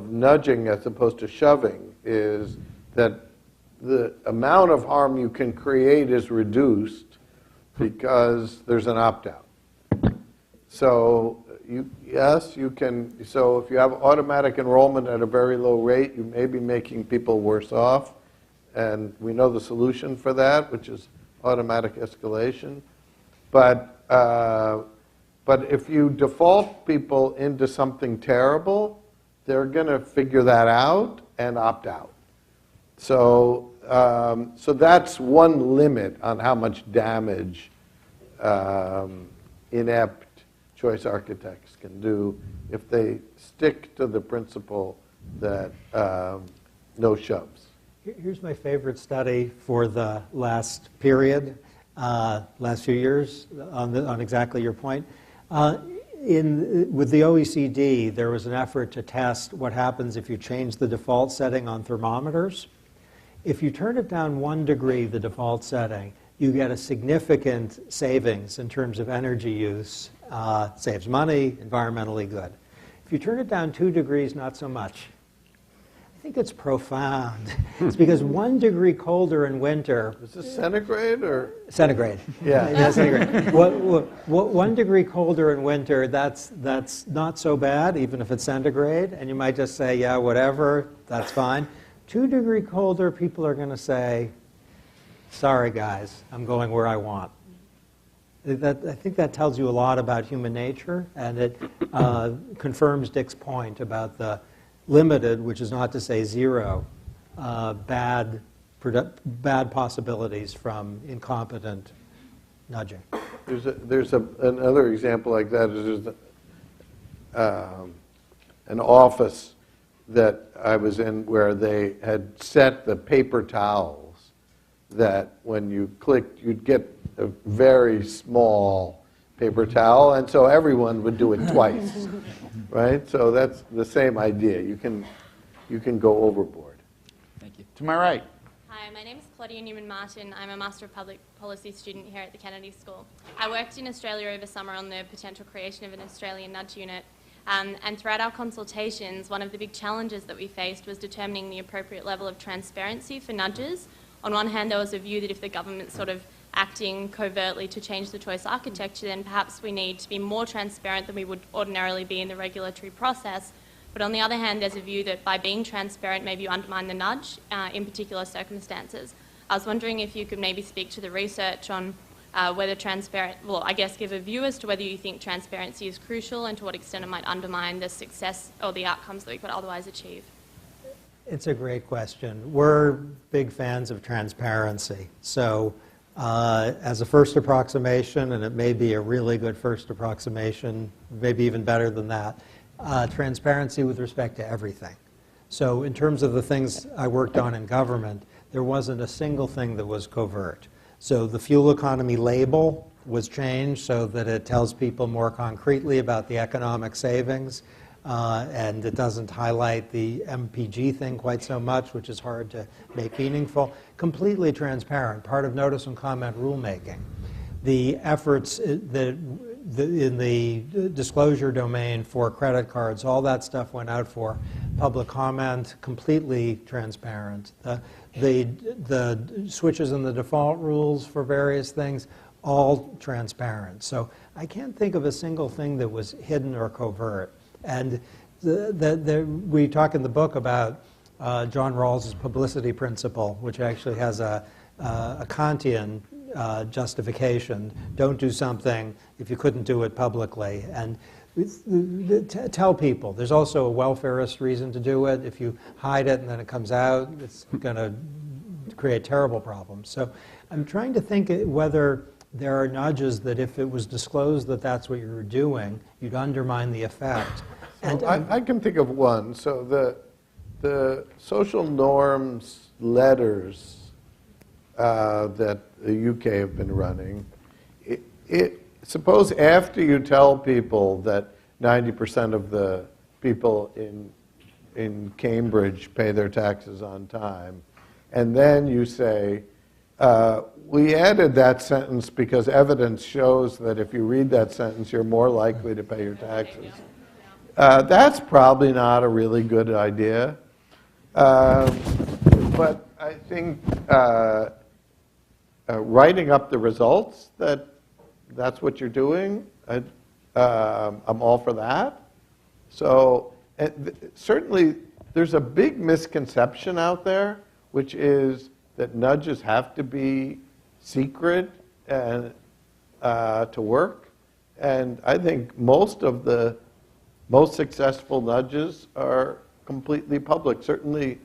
nudging as opposed to shoving is that the amount of harm you can create is reduced because there's an opt-out. So yes, you can. So if you have automatic enrollment at a very low rate, you may be making people worse off, and we know the solution for that, which is automatic escalation. But if you default people into something terrible, they're going to figure that out and opt out. So that's one limit on how much damage inept choice architects can do if they stick to the principle that no shoves. Here's my favorite study for the last period, last few years, on exactly your point. With the OECD, there was an effort to test what happens if you change the default setting on thermometers. If you turn it down 1 degree, the default setting, you get a significant savings in terms of energy use. Saves money, environmentally good. If you turn it down 2 degrees, not so much. I think it's profound. It's because 1 degree colder in winter. Is this centigrade or? Centigrade. Yeah. Centigrade. 1 degree colder in winter, that's not so bad, even if it's centigrade. And you might just say, yeah, whatever, that's fine. 2 degree colder, people are going to say, sorry guys, I'm going where I want. I think that tells you a lot about human nature, and it confirms Dick's point about the limited, which is not to say zero, bad possibilities from incompetent nudging. There's another example like that. There's an office that I was in where they had set the paper towels that when you clicked, you'd get a very small paper towel, and so everyone would do it twice, right? So that's the same idea. You can go overboard. Thank you. To my right. Hi, my name is Claudia Newman-Martin. I'm a Master of Public Policy student here at the Kennedy School. I worked in Australia over summer on the potential creation of an Australian nudge unit. And throughout our consultations, one of the big challenges that we faced was determining the appropriate level of transparency for nudges. On one hand, there was a view that if the government's sort of acting covertly to change the choice architecture, then perhaps we need to be more transparent than we would ordinarily be in the regulatory process. But on the other hand, there's a view that by being transparent, maybe you undermine the nudge in particular circumstances. I was wondering if you could maybe speak to the research on whether give a view as to whether you think transparency is crucial and to what extent it might undermine the success or the outcomes that we could otherwise achieve. It's a great question. We're big fans of transparency. So as a first approximation, and it may be a really good first approximation, maybe even better than that, transparency with respect to everything. So in terms of the things I worked on in government, there wasn't a single thing that was covert. So the fuel economy label was changed so that it tells people more concretely about the economic savings, and it doesn't highlight the MPG thing quite so much, which is hard to make meaningful. Completely transparent, part of notice and comment rulemaking. The efforts that in the disclosure domain for credit cards, all that stuff went out for public comment, completely transparent. The switches in the default rules for various things, all transparent. So I can't think of a single thing that was hidden or covert. And we talk in the book about John Rawls's publicity principle, which actually has a Kantian justification. Don't do something if you couldn't do it publicly. And Tell people. There's also a welfarist reason to do it. If you hide it and then it comes out, it's going to create terrible problems. So I'm trying to think whether there are nudges that if it was disclosed that that's what you were doing, you'd undermine the effect. And I can think of one. So the social norms letters that the UK have been running, suppose after you tell people that 90% of the people in Cambridge pay their taxes on time, and then you say, we added that sentence because evidence shows that if you read that sentence, you're more likely to pay your taxes. That's probably not a really good idea. But I think writing up the results that's what you're doing, I'm all for that. So certainly there's a big misconception out there, which is that nudges have to be secret and to work. And I think most of the most successful nudges are completely public. Certainly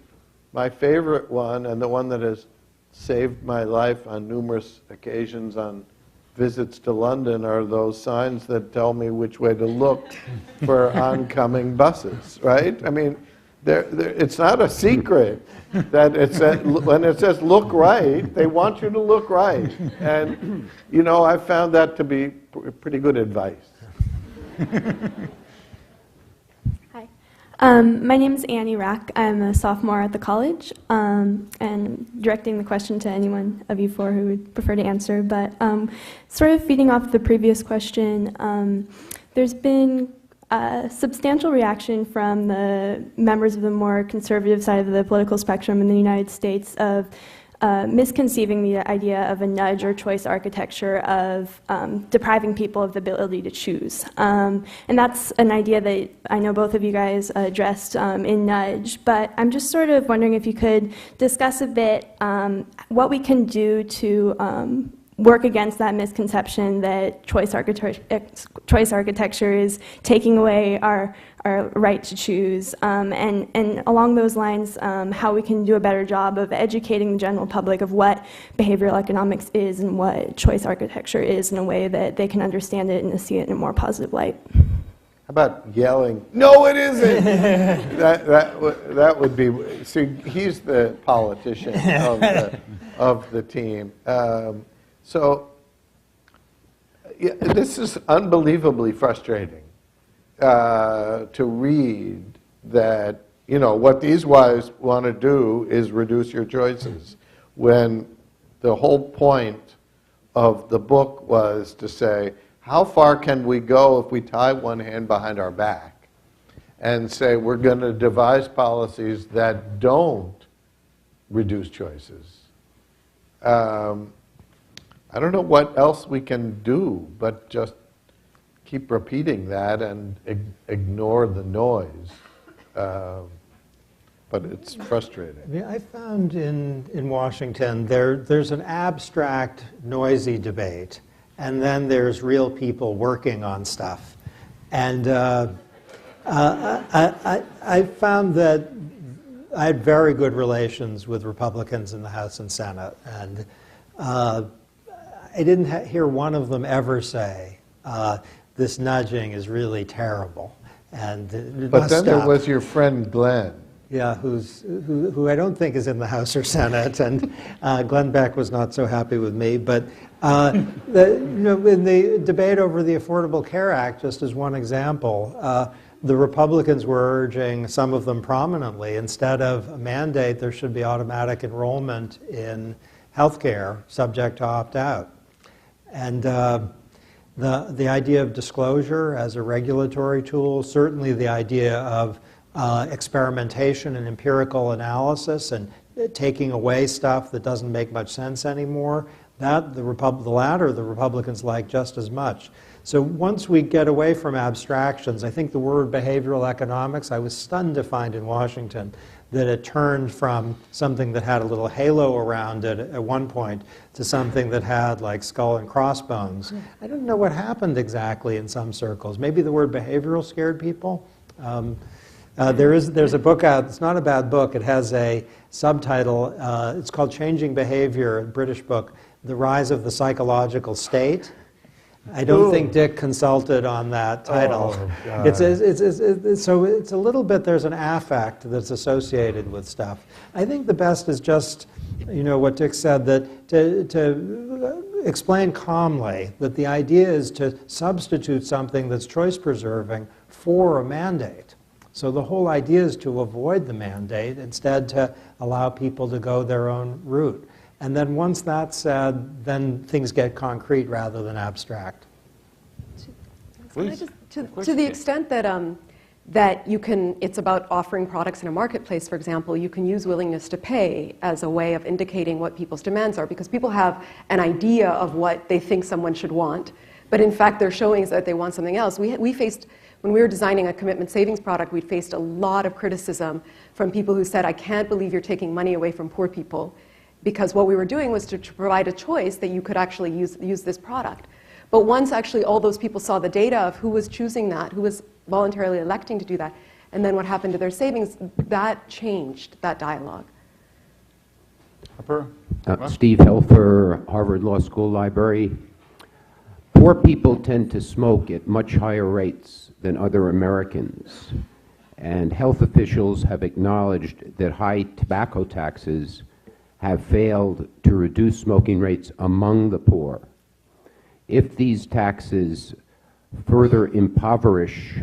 my favorite one, and the one that has saved my life on numerous occasions on visits to London, are those signs that tell me which way to look for oncoming buses, right? I mean, it's not a secret that when it says look right, they want you to look right. And, you know, I found that to be pretty good advice. Hi. My name is Annie Rack. I'm a sophomore at the college, and directing the question to anyone of you four who would prefer to answer. But sort of feeding off the previous question, there's been a substantial reaction from the members of the more conservative side of the political spectrum in the United States of misconceiving the idea of a nudge or choice architecture of depriving people of the ability to choose. And that's an idea that I know both of you guys addressed in Nudge, but I'm just sort of wondering if you could discuss a bit what we can do to work against that misconception that choice architecture is taking away our right to choose, and along those lines, how we can do a better job of educating the general public of what behavioral economics is and what choice architecture is in a way that they can understand it and see it in a more positive light. How about yelling, no it isn't? that would be, see, he's the politician of the team. So yeah, this is unbelievably frustrating to read that, you know, what these guys want to do is reduce your choices, when the whole point of the book was to say, how far can we go if we tie one hand behind our back and say we're going to devise policies that don't reduce choices? I don't know what else we can do but just keep repeating that and ignore the noise. But it's frustrating. I mean, I found in Washington there's an abstract, noisy debate, and then there's real people working on stuff. And I found that I had very good relations with Republicans in the House and Senate, and I didn't hear one of them ever say, this nudging is really terrible. And but then there was your friend Glenn. Yeah, who I don't think is in the House or Senate, and Glenn Beck was not so happy with me. But in the debate over the Affordable Care Act, just as one example, the Republicans were urging, some of them prominently, instead of a mandate, there should be automatic enrollment in health care subject to opt-out. And the idea of disclosure as a regulatory tool, certainly the idea of experimentation and empirical analysis and taking away stuff that doesn't make much sense anymore, that the latter the Republicans like just as much. So once we get away from abstractions, I think the word behavioral economics, I was stunned to find in Washington that it turned from something that had a little halo around it at one point to something that had like skull and crossbones. I don't know what happened exactly in some circles. Maybe the word behavioral scared people. There's a book out, it's not a bad book, it has a subtitle, it's called Changing Behavior, a British book, The Rise of the Psychological State. I don't think Dick consulted on that title. So it's a little bit, there's an affect that's associated with stuff. I think the best is just, what Dick said, that to explain calmly that the idea is to substitute something that's choice preserving for a mandate. So the whole idea is to avoid the mandate, instead to allow people to go their own route. And then once that's said, then things get concrete rather than abstract. Please. To the extent that, that you can, it's about offering products in a marketplace, for example, you can use willingness to pay as a way of indicating what people's demands are, because people have an idea of what they think someone should want, but in fact they're showing that they want something else. We faced, when we were designing a commitment savings product, we faced a lot of criticism from people who said, I can't believe you're taking money away from poor people, because what we were doing was to provide a choice that you could actually use this product. But once actually all those people saw the data of who was choosing that, who was voluntarily electing to do that, and then what happened to their savings, that changed that dialogue. Steve Helfer, Harvard Law School Library. Poor people tend to smoke at much higher rates than other Americans, and health officials have acknowledged that high tobacco taxes have failed to reduce smoking rates among the poor. If these taxes further impoverish,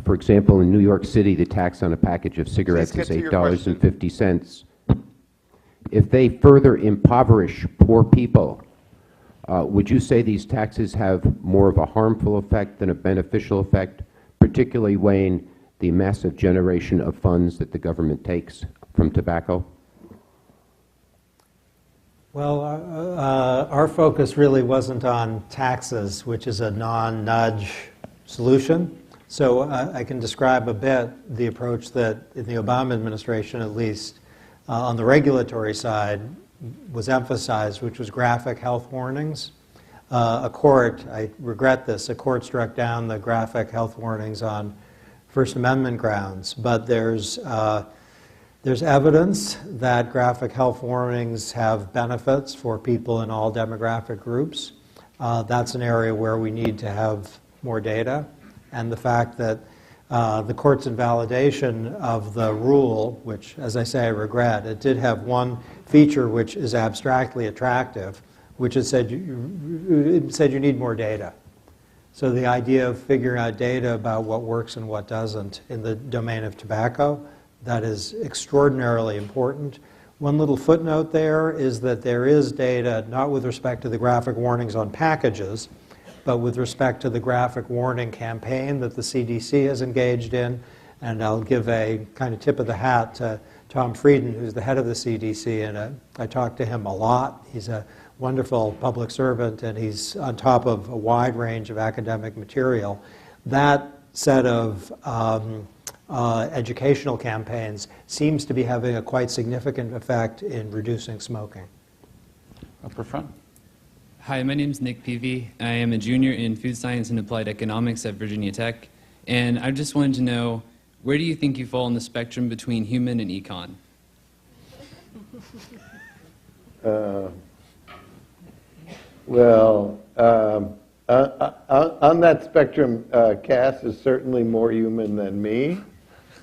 for example, in New York City, the tax on a package of cigarettes is $8.50. If they further impoverish poor people, would you say these taxes have more of a harmful effect than a beneficial effect, particularly weighing the massive generation of funds that the government takes from tobacco? Well, our focus really wasn't on taxes, which is a non-nudge solution. So I can describe a bit the approach that in the Obama administration, at least, on the regulatory side, was emphasized, which was graphic health warnings. A court, I regret this, a court struck down the graphic health warnings on First Amendment grounds, but there's evidence that graphic health warnings have benefits for people in all demographic groups. That's an area where we need to have more data. And the fact that the court's invalidation of the rule, which, as I say, I regret, it did have one feature which is abstractly attractive, which it said you need more data. So the idea of figuring out data about what works and what doesn't in the domain of tobacco, that is extraordinarily important. One little footnote there is that there is data, not with respect to the graphic warnings on packages, but with respect to the graphic warning campaign that the CDC has engaged in. And I'll give a kind of tip of the hat to Tom Frieden, who's the head of the CDC, and I talk to him a lot. He's a wonderful public servant, and he's on top of a wide range of academic material. That set of educational campaigns seems to be having a quite significant effect in reducing smoking. Up front. Hi, my name is Nick Peavy. I am a junior in food science and applied economics at Virginia Tech. And I just wanted to know, where do you think you fall on the spectrum between human and econ? Well, on that spectrum, Cass is certainly more human than me,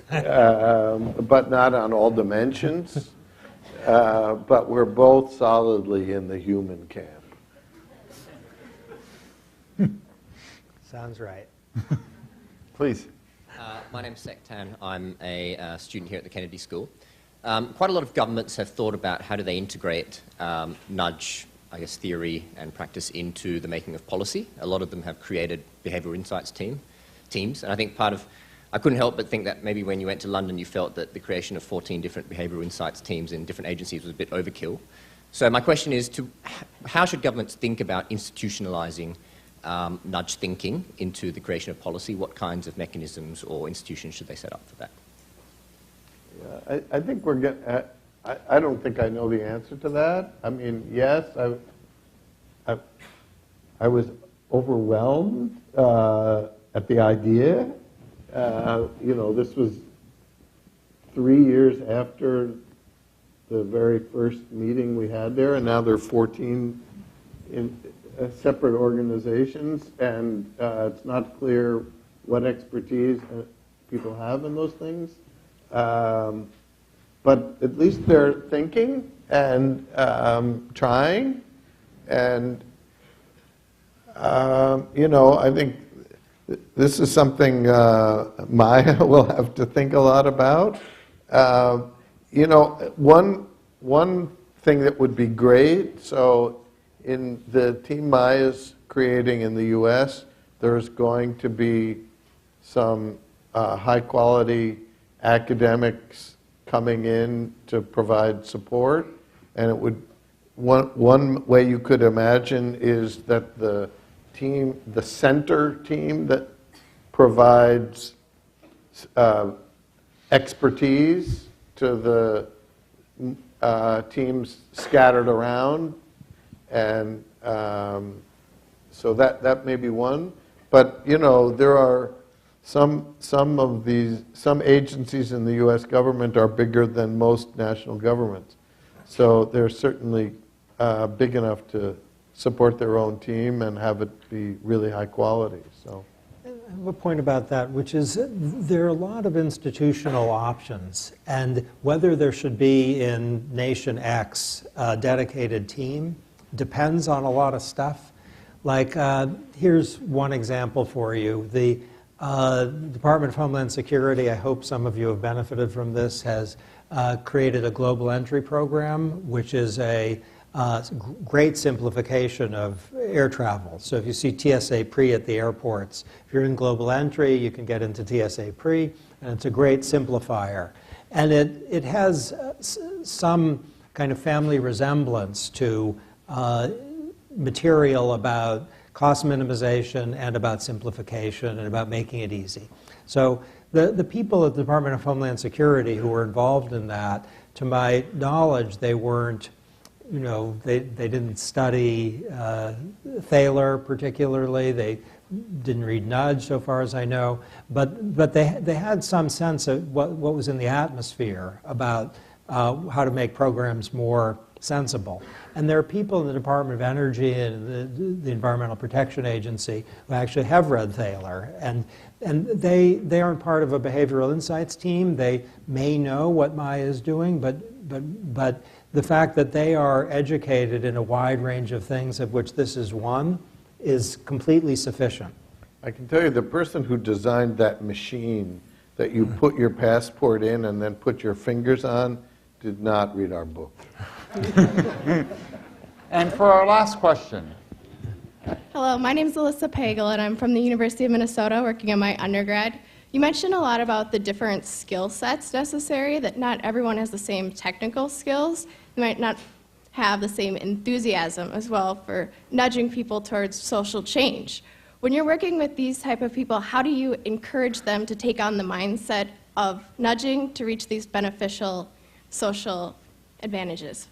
but not on all dimensions. But we're both solidly in the human camp. Sounds right. Please. My name's Sektan. I'm a student here at the Kennedy School. Quite a lot of governments have thought about how do they integrate nudge, I guess, theory and practice into the making of policy. A lot of them have created behavioural insights teams, and I think I couldn't help but think that maybe when you went to London you felt that the creation of 14 different behavioural insights teams in different agencies was a bit overkill. So my question is, how should governments think about institutionalising nudge thinking into the creation of policy, what kinds of mechanisms or institutions should they set up for that? Yeah, I think we're getting. I don't think I know the answer to that. I mean, yes, I was overwhelmed at the idea. This was 3 years after the very first meeting we had there, and now there are 14 separate organizations, and it's not clear what expertise people have in those things. But at least they're thinking and trying, and I think this is something Maya will have to think a lot about. One thing that would be great, so in the team Maya's creating in the US, there's going to be some high-quality academics coming in to provide support, and it would one way you could imagine is that the center team that provides expertise to the teams scattered around, and so that may be one. But there are some agencies in the U.S. government are bigger than most national governments, so they're certainly big enough to support their own team and have it be really high quality. So. I have a point about that, which is there are a lot of institutional options, and whether there should be in Nation X a dedicated team depends on a lot of stuff. Like, here's one example for you. The Department of Homeland Security, I hope some of you have benefited from this, has created a global entry program, which is a great simplification of air travel. So if you see TSA pre at the airports, if you're in global entry, you can get into TSA pre, and it's a great simplifier. And it has some kind of family resemblance to material about cost minimization and about simplification and about making it easy. So the people at the Department of Homeland Security who were involved in that, to my knowledge, they weren't, they didn't study Thaler particularly. They didn't read Nudge, so far as I know. But they had some sense of what was in the atmosphere about how to make programs more sensible. And there are people in the Department of Energy and the Environmental Protection Agency who actually have read Thaler, and they aren't part of a behavioral insights team. They may know what Maya is doing, but the fact that they are educated in a wide range of things, of which this is one, is completely sufficient. I can tell you the person who designed that machine that you put your passport in and then put your fingers on did not read our book. And for our last question. Hello, my name is Alyssa Pagel, and I'm from the University of Minnesota working on my undergrad. You mentioned a lot about the different skill sets necessary, that not everyone has the same technical skills. They might not have the same enthusiasm as well for nudging people towards social change. When you're working with these type of people, how do you encourage them to take on the mindset of nudging to reach these beneficial social advantages?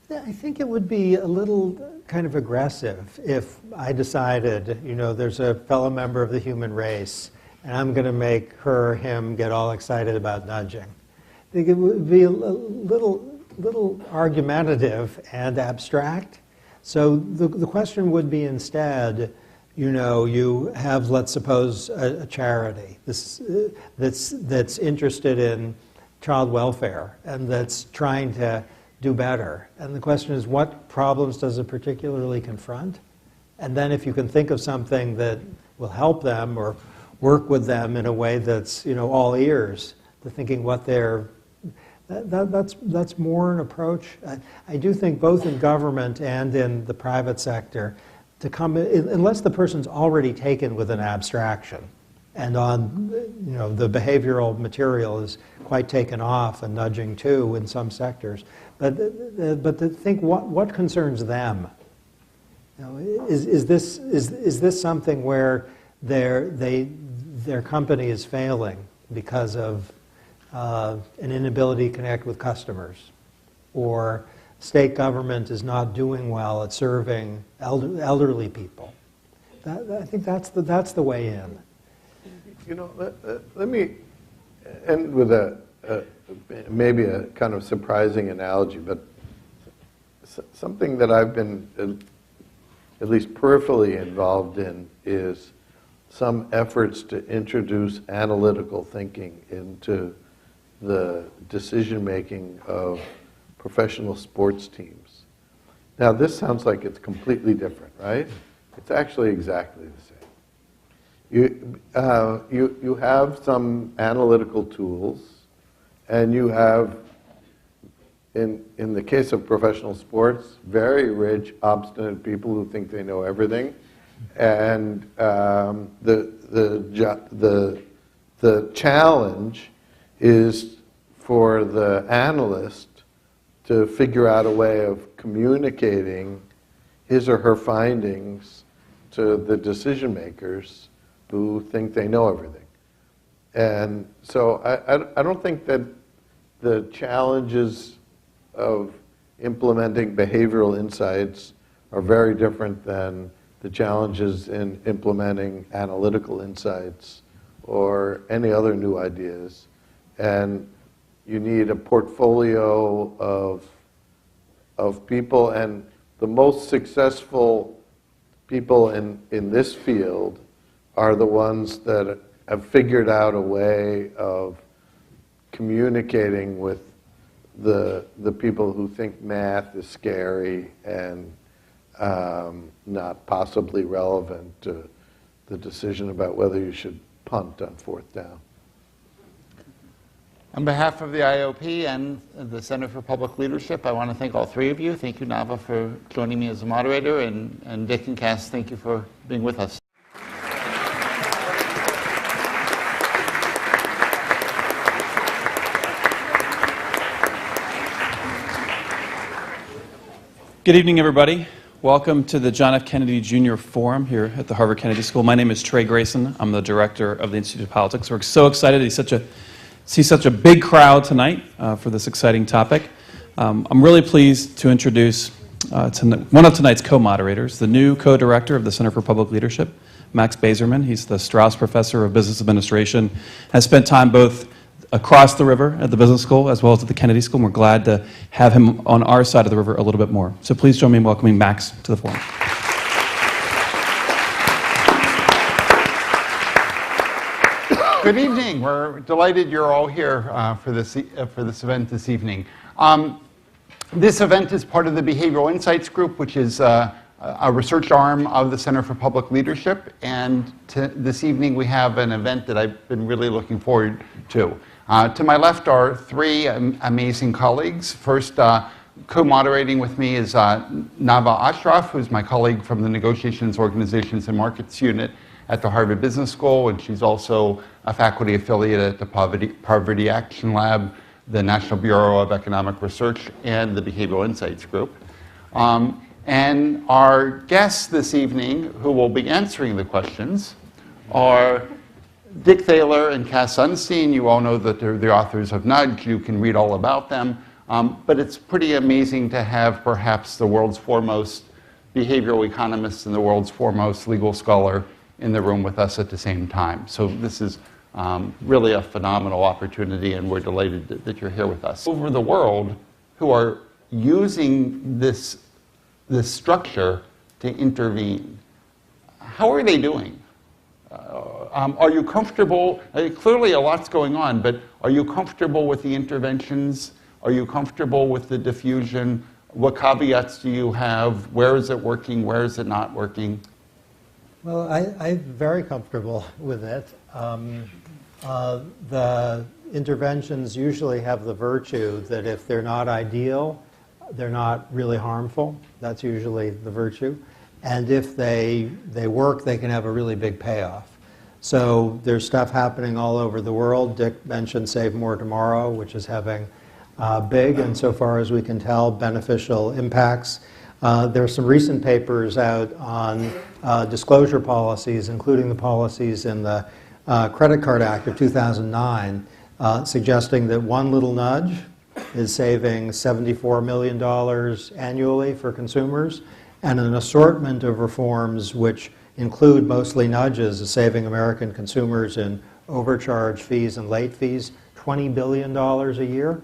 I think it would be a little kind of aggressive if I decided, there's a fellow member of the human race, and I'm going to make her or him get all excited about nudging. I think it would be a little argumentative and abstract. So the question would be instead, you have, let's suppose, a charity that's interested in child welfare and that's trying to do better. And the question is, what problems does it particularly confront? And then if you can think of something that will help them or work with them in a way that's, all ears, to thinking what they're, that's more an approach. I do think both in government and in the private sector, to come, unless the person's already taken with an abstraction, and on, the behavioral material is quite taken off, and nudging too in some sectors. But to think what concerns them, Is this something where their company is failing because of an inability to connect with customers, or state government is not doing well at serving elderly people? I think that's the way in. You know, let me end with maybe a kind of surprising analogy, but something that I've been at least peripherally involved in is some efforts to introduce analytical thinking into the decision-making of professional sports teams. Now, this sounds like it's completely different, right? It's actually exactly the same. You have some analytical tools, and you have, in the case of professional sports, very rich, obstinate people who think they know everything, and the challenge is for the analyst to figure out a way of communicating his or her findings to the decision makers who think they know everything. And so I don't think that the challenges of implementing behavioral insights are very different than the challenges in implementing analytical insights or any other new ideas. And you need a portfolio of people, and the most successful people in this field are the ones that have figured out a way of communicating with the people who think math is scary and not possibly relevant to the decision about whether you should punt on 4th down. On behalf of the IOP and the Center for Public Leadership, I want to thank all three of you. Thank you, Nava, for joining me as a moderator, and Dick and Cass, thank you for being with us. Good evening, everybody. Welcome to the John F. Kennedy Jr. Forum here at the Harvard Kennedy School. My name is Trey Grayson. I'm the director of the Institute of Politics. We're so excited to see such a big crowd tonight for this exciting topic. I'm really pleased to introduce one of tonight's co-moderators, the new co-director of the Center for Public Leadership, Max Bazerman. He's the Strauss Professor of Business Administration, has spent time both across the river at the business school as well as at the Kennedy School. And we're glad to have him on our side of the river a little bit more. So please join me in welcoming Max to the forum. Good evening. We're delighted you're all here for this event this evening. This event is part of the Behavioral Insights Group, which is a research arm of the Center for Public Leadership. And this evening we have an event that I've been really looking forward to. To my left are three amazing colleagues. First, co-moderating with me is Nava Ashraf, who's my colleague from the Negotiations, Organizations, and Markets Unit at the Harvard Business School, and she's also a faculty affiliate at the Poverty Action Lab, the National Bureau of Economic Research, and the Behavioral Insights Group. And our guests this evening, who will be answering the questions, are Dick Thaler and Cass Sunstein. You all know that they're the authors of Nudge. You can read all about them. But it's pretty amazing to have perhaps the world's foremost behavioral economist and the world's foremost legal scholar in the room with us at the same time. So this is really a phenomenal opportunity, and we're delighted that you're here with us. Over the world, who are using this structure to intervene. How are they doing? Are you comfortable? Clearly a lot's going on, but are you comfortable with the interventions? Are you comfortable with the diffusion? What caveats do you have? Where is it working? Where is it not working? Well, I'm very comfortable with it. The interventions usually have the virtue that if they're not ideal, they're not really harmful. That's usually the virtue. And if they work, they can have a really big payoff. So there's stuff happening all over the world. Dick mentioned Save More Tomorrow, which is having big, and so far as we can tell, beneficial impacts. There are some recent papers out on disclosure policies, including the policies in the Credit Card Act of 2009, suggesting that one little nudge is saving $74 million annually for consumers, and an assortment of reforms which include mostly nudges is saving American consumers in overcharge fees and late fees $20 billion a year.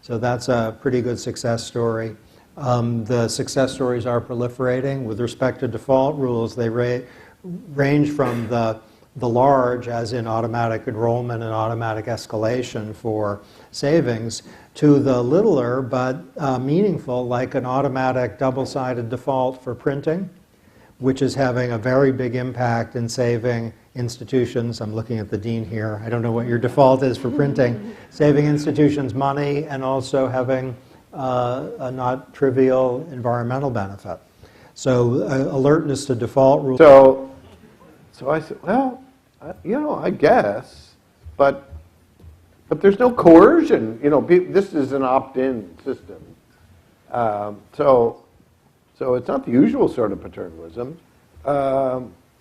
So that's a pretty good success story. The success stories are proliferating. With respect to default rules, they range from the large, as in automatic enrollment and automatic escalation for savings, to the littler but meaningful, like an automatic double-sided default for printing, which is having a very big impact in saving institutions. I'm looking at the dean here. I don't know what your default is for printing. Saving institutions money and also having a not trivial environmental benefit. So alertness to default rules. So I said, well, you know, I guess, but there's no coercion. You know, this is an opt-in system. So it's not the usual sort of paternalism.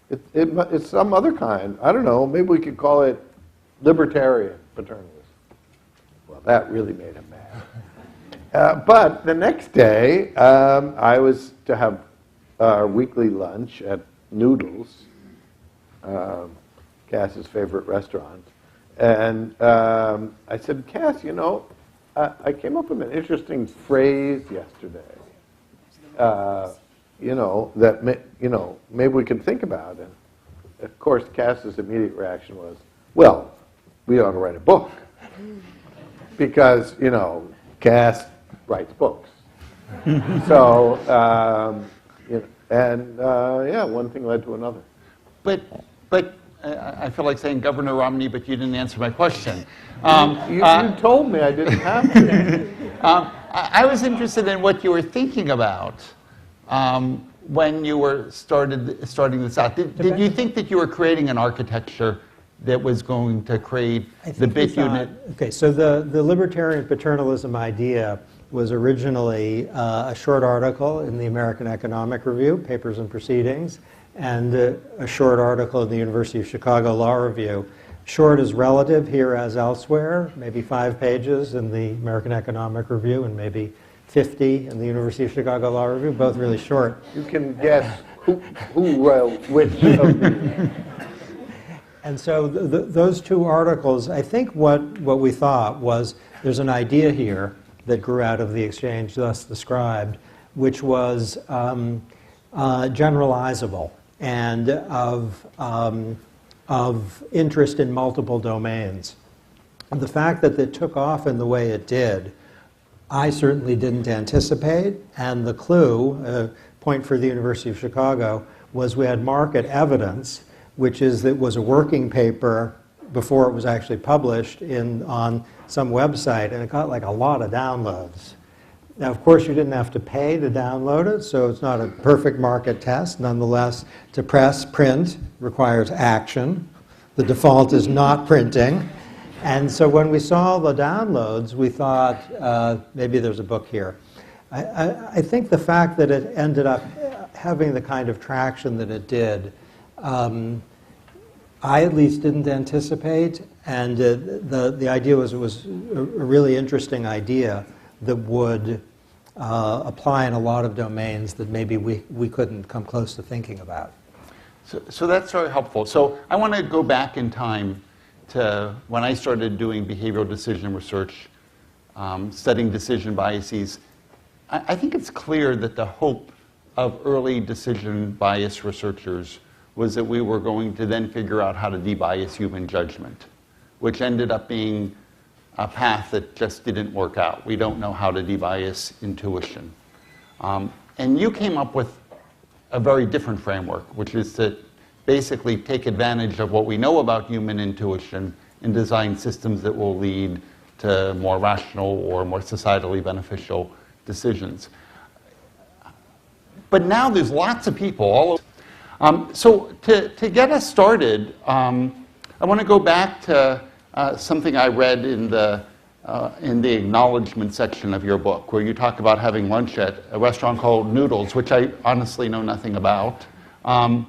It's some other kind. I don't know. Maybe we could call it libertarian paternalism. Well, that really made him mad. But the next day, I was to have our weekly lunch at Noodles, Cass's favorite restaurant. And I said, Cass, you know, I came up with an interesting phrase yesterday. You know, that maybe we could think about it. Of course, Cass's immediate reaction was, well, we ought to write a book. Because, you know, Cass writes books. So, you know, and yeah, one thing led to another. But I feel like saying Governor Romney, but you didn't answer my question. You told me I didn't have to. I was interested in what you were thinking about when you were starting this out. Did you think that you were creating an architecture that was going to create the bit unit? Okay, so the libertarian paternalism idea was originally a short article in the American Economic Review, Papers and Proceedings, and a short article in the University of Chicago Law Review. Short is relative here as elsewhere, maybe 5 pages in the American Economic Review and maybe 50 in the University of Chicago Law Review, both really short. You can guess who wrote which of these. And so those 2 articles, I think what we thought was there's an idea here that grew out of the exchange thus described, which was generalizable and of interest in multiple domains. And the fact that it took off in the way it did, I certainly didn't anticipate, and the clue, point for the University of Chicago, was we had market evidence, which is that it was a working paper before it was actually published on some website, and it got like a lot of downloads. Now, of course, you didn't have to pay to download it, so it's not a perfect market test. Nonetheless, to print requires action. The default is not printing. And so when we saw the downloads, we thought, maybe there's a book here. I think the fact that it ended up having the kind of traction that it did, I at least didn't anticipate, and the idea was it was a really interesting idea that would apply in a lot of domains that maybe we couldn't come close to thinking about. So that's very helpful. So I want to go back in time to when I started doing behavioral decision research, studying decision biases. I think it's clear that the hope of early decision bias researchers was that we were going to then figure out how to debias human judgment, which ended up being a path that just didn't work out. We don't know how to debias intuition. And you came up with a very different framework, which is to basically take advantage of what we know about human intuition and design systems that will lead to more rational or more societally beneficial decisions. But now there's lots of people all over. So to get us started, I want to go back to something I read in the in the acknowledgement section of your book, where you talk about having lunch at a restaurant called Noodles, which I honestly know nothing about. Can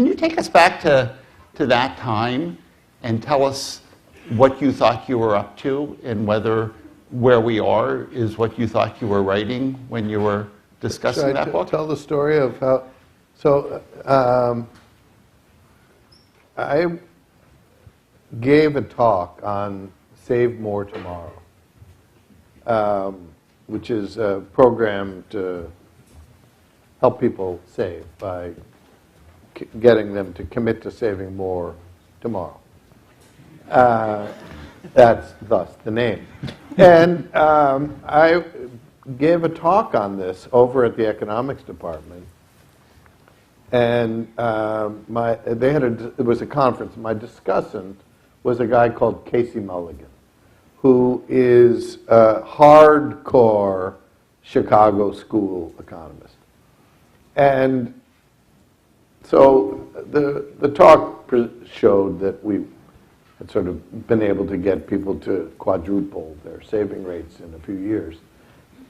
you take us back to that time and tell us what you thought you were up to, and whether where we are is what you thought you were writing when you were discussing that book? Tell the story of how. So I gave a talk on Save More Tomorrow, which is a program to help people save by getting them to commit to saving more tomorrow. That's thus the name. And I gave a talk on this over at the economics department. And it was a conference. My discussant was a guy called Casey Mulligan, who is a hardcore Chicago school economist. And so the talk showed that we had sort of been able to get people to quadruple their saving rates in a few years.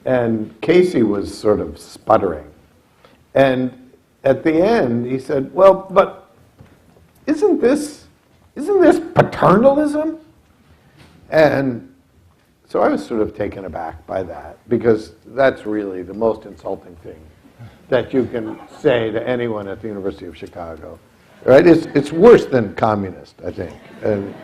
And Casey was sort of sputtering. And at the end, he said, well, but isn't this paternalism? And so I was sort of taken aback by that, because that's really the most insulting thing that you can say to anyone at the University of Chicago. Right? It's worse than communist, I think. And